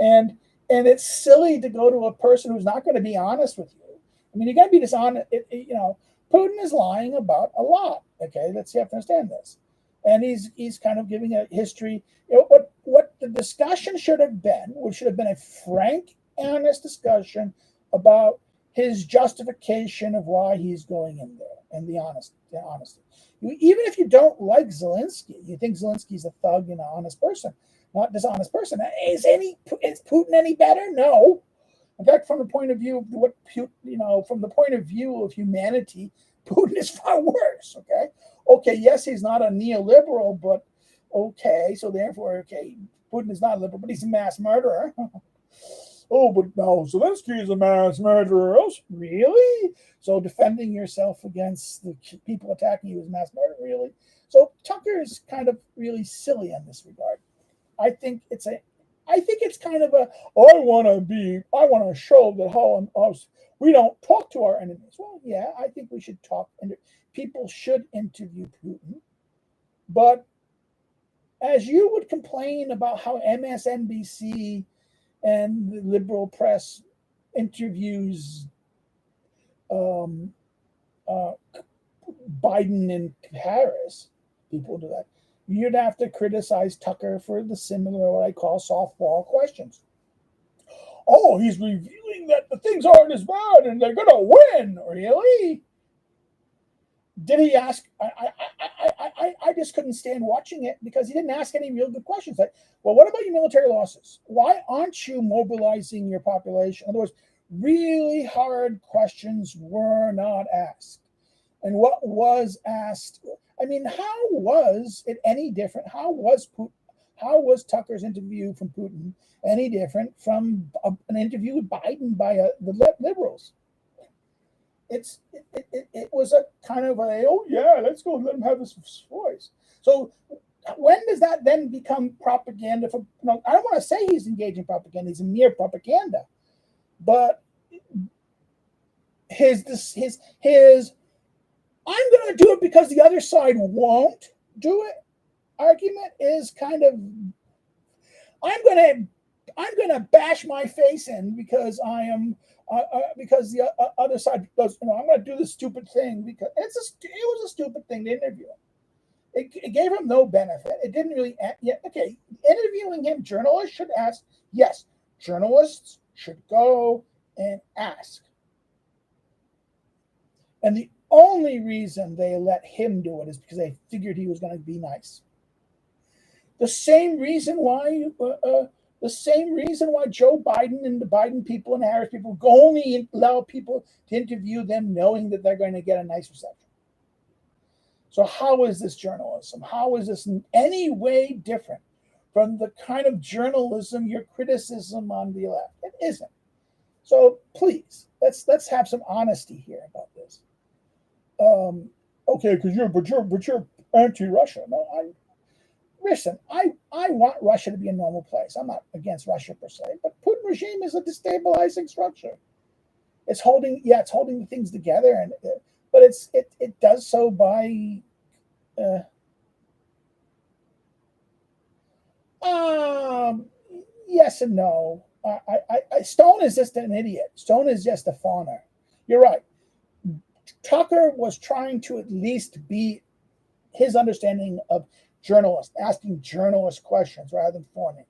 And it's silly to go to a person who's not going to be honest with you. I mean, you got to be dishonest. Putin is lying about a lot. Okay, you have to understand this. And he's kind of giving a history. What the discussion should have been a frank, honest discussion about his justification of why he's going in there, and the honesty. Even if you don't like Zelensky, you think Zelensky's a thug and an honest person, not dishonest person. Is Putin any better? No. In fact, from the point of view of humanity, Putin is far worse. Okay, yes, he's not a neoliberal, but okay, so therefore, Putin is not a liberal, but he's a mass murderer. Oh, but no, Zelensky is a mass murderer. Really? So defending yourself against the people attacking you is mass murder, really? So Tucker is kind of really silly in this regard. I think it's kind of I want to show that how we don't talk to our enemies. Well, yeah, I think we should talk, and people should interview Putin. But as you would complain about how MSNBC and the liberal press interviews Biden in Paris, people do that. You'd have to criticize Tucker for the similar, what I call softball questions. Oh, he's revealing that the things aren't as bad and they're going to win. Really? Did he ask? I just couldn't stand watching it because he didn't ask any real good questions. Like, well, what about your military losses? Why aren't you mobilizing your population? In other words, really hard questions were not asked. And what was asked, I mean, how was it any different? How was Tucker's interview from Putin any different from an interview with Biden by the liberals? It was a kind of let's go and let him have his voice. So when does that then become propaganda? For I don't want to say he's engaging in propaganda; he's mere propaganda. But his I'm going to do it because the other side won't do it argument is kind of I'm gonna bash my face in because I am because the other side goes, I'm going to do this stupid thing because it was a stupid thing to interview him. It gave him no benefit. It didn't really. Okay, interviewing him, journalists should ask. Yes, journalists should go and ask. And the only reason they let him do it is because they figured he was going to be nice. The same reason why Joe Biden and the Biden people and Harris people only allow people to interview them knowing that they're going to get a nice reception. So how is this journalism? How is this in any way different from the kind of journalism, your criticism on the left? It isn't. So please, let's have some honesty here about this. Okay, because you're anti-Russia. No, listen, I want Russia to be a normal place. I'm not against Russia per se, but Putin regime is a destabilizing structure. It's holding things together, and but it does so by yes and no. Stone is just an idiot. Stone is just a fawner. You're right. Tucker was trying to at least be his understanding of journalists, asking journalists questions rather than fawning.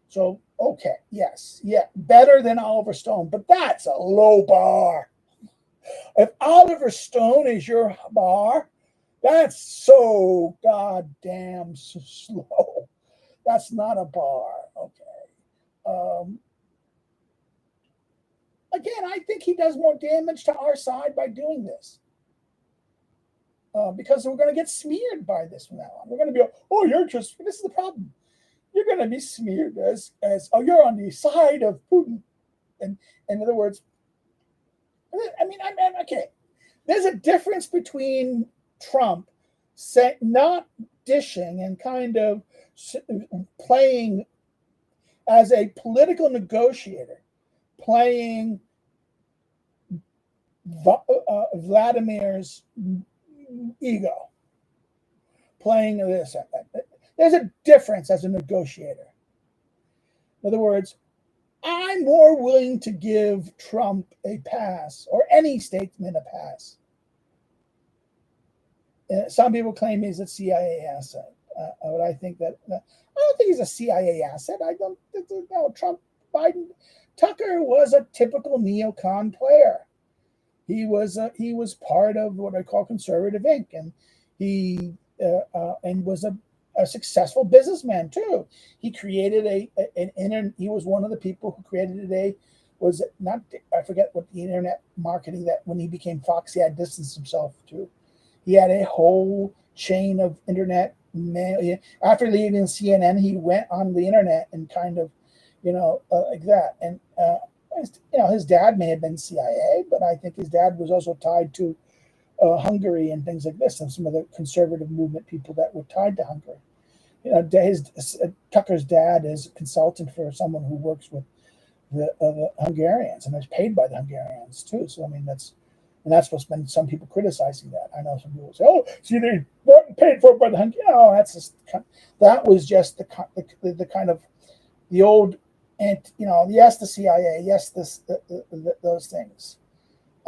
So, okay, yes, yeah, better than Oliver Stone, but that's a low bar. If Oliver Stone is your bar, that's so goddamn slow. That's not a bar, okay. Again, I think he does more damage to our side by doing this. Because we're going to get smeared by this from now on. We're going to be, this is the problem. You're going to be smeared as you're on the side of Putin. And in other words, okay. There's a difference between Trump not dishing and kind of playing as a political negotiator, playing Vladimir's ego, playing this. There's a difference as a negotiator. In other words, I'm more willing to give Trump a pass or any statesman a pass. Some people claim he's a CIA asset, but I think that I don't think he's a CIA asset. I don't. No, Trump, Biden, Tucker was a typical neocon player. He was part of what I call conservative Inc. and he was a successful businessman too. He created he was one of the people who created I forget what the internet marketing that when he became Fox, he had distanced himself to. He had a whole chain of internet mail. After leaving CNN, he went on the internet and kind of, like that. And, his dad may have been CIA, but I think his dad was also tied to Hungary and things like this, and some of the conservative movement people that were tied to Hungary. Tucker's dad is a consultant for someone who works with the Hungarians and is paid by the Hungarians too. So that's what's been some people criticizing that. I know some people say, "Oh, see, they weren't paid for by the Hungarians." That was just the kind of the old, and yes, the CIA, yes, those things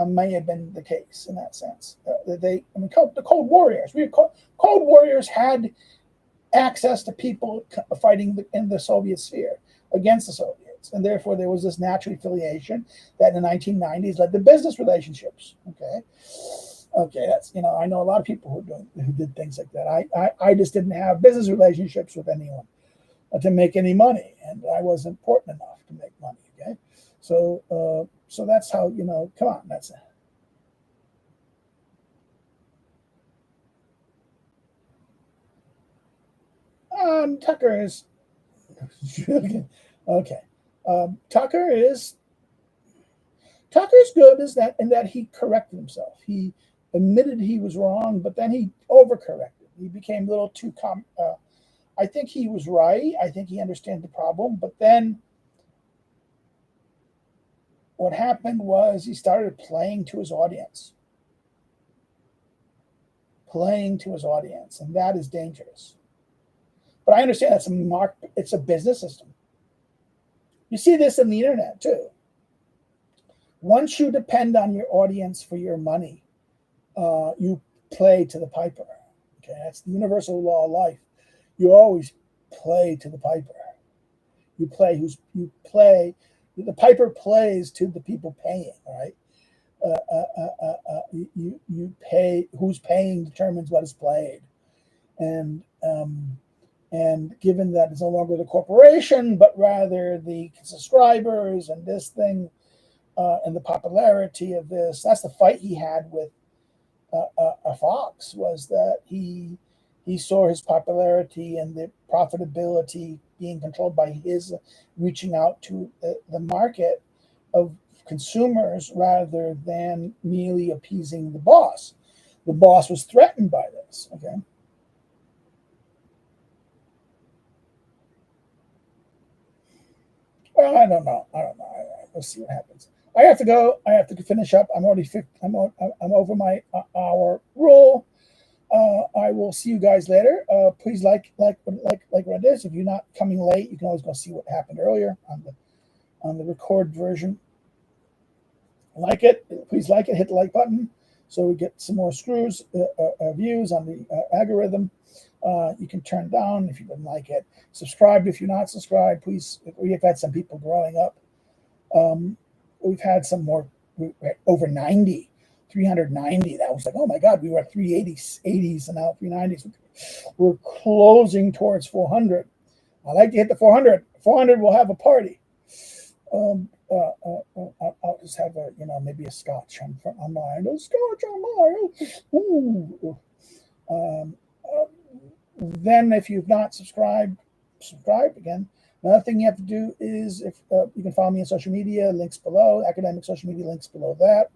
may have been the case in that sense. The Cold Warriors. Cold Warriors had access to people fighting in the Soviet sphere against the Soviets, and therefore there was this natural affiliation that in the 1990s led to business relationships. Okay, that's I know a lot of people who did things like that. I just didn't have business relationships with anyone to make any money, and I wasn't important enough to make money. Okay, so that's how come on, that's it. Tucker is okay. Tucker's good in that he corrected himself. He admitted he was wrong, but then he overcorrected. He became a little too I think he was right. I think he understood the problem. But then what happened was he started playing to his audience. Playing to his audience. And that is dangerous. But I understand it's a business system. You see this in the internet too. Once you depend on your audience for your money, you play to the piper. Okay, that's the universal law of life. You always play to the piper. You play. The piper plays to the people paying. Right. You pay. Who's paying determines what is played, and given that it's no longer the corporation, but rather the subscribers and this thing, and the popularity of this, that's the fight he had with Fox, was that he saw his popularity and the profitability being controlled by his reaching out to the market of consumers rather than merely appeasing the boss. The boss was threatened by this. Okay. Well, I don't know. We'll see what happens. I have to go. I have to finish up. I'm already. I'm over my hour rule. I will see you guys later. Please like what it is. If you're not coming late, you can always go see what happened earlier on the record version. Like it. Please like it. Hit the like button so we get some more views on the algorithm. You can turn down if you didn't like it. Subscribe if you're not subscribed. Please. We've had some people growing up. We've had some more over 90, 390. That was like, oh my God, we were at 380s and now 390s. We're closing towards 400. I like to hit the 400. 400, we'll have a party. I'll just have maybe a scotch on mine. A scotch on mine. Ooh. Then if you've not subscribe again. Another thing you have to do is if you can follow me on social media, links below, academic social media links below that.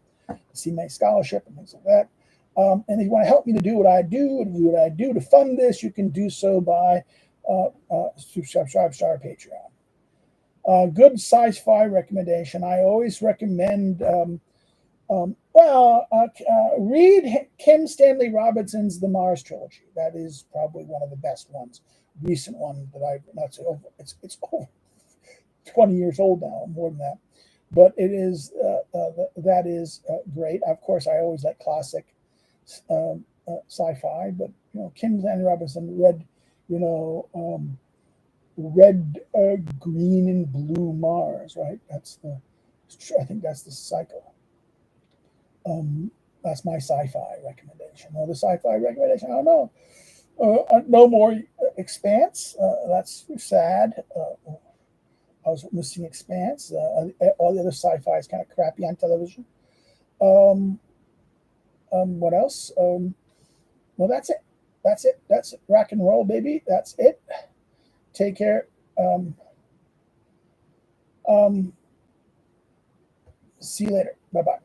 See my scholarship and things like that. And if you want to help me to do what I do to fund this, you can do so by subscribe to our Patreon. Good sci-fi recommendation. I always recommend read Kim Stanley Robinson's The Mars Trilogy. That is probably one of the best ones. Recent one that I've not say over. It's over 20 years old now, more than that. But it is that is great. Of course, I always like classic sci-fi, but Kim Stanley Robinson read red, green, and blue Mars. Right. I think that's the cycle. That's my sci-fi recommendation. Or the sci-fi recommendation, I don't know. No more Expanse. That's sad. I was missing Expanse. All the other sci-fi is kind of crappy on television. What else? Well, that's it. That's it. That's it. Rock and roll, baby. That's it. Take care. See you later. Bye-bye.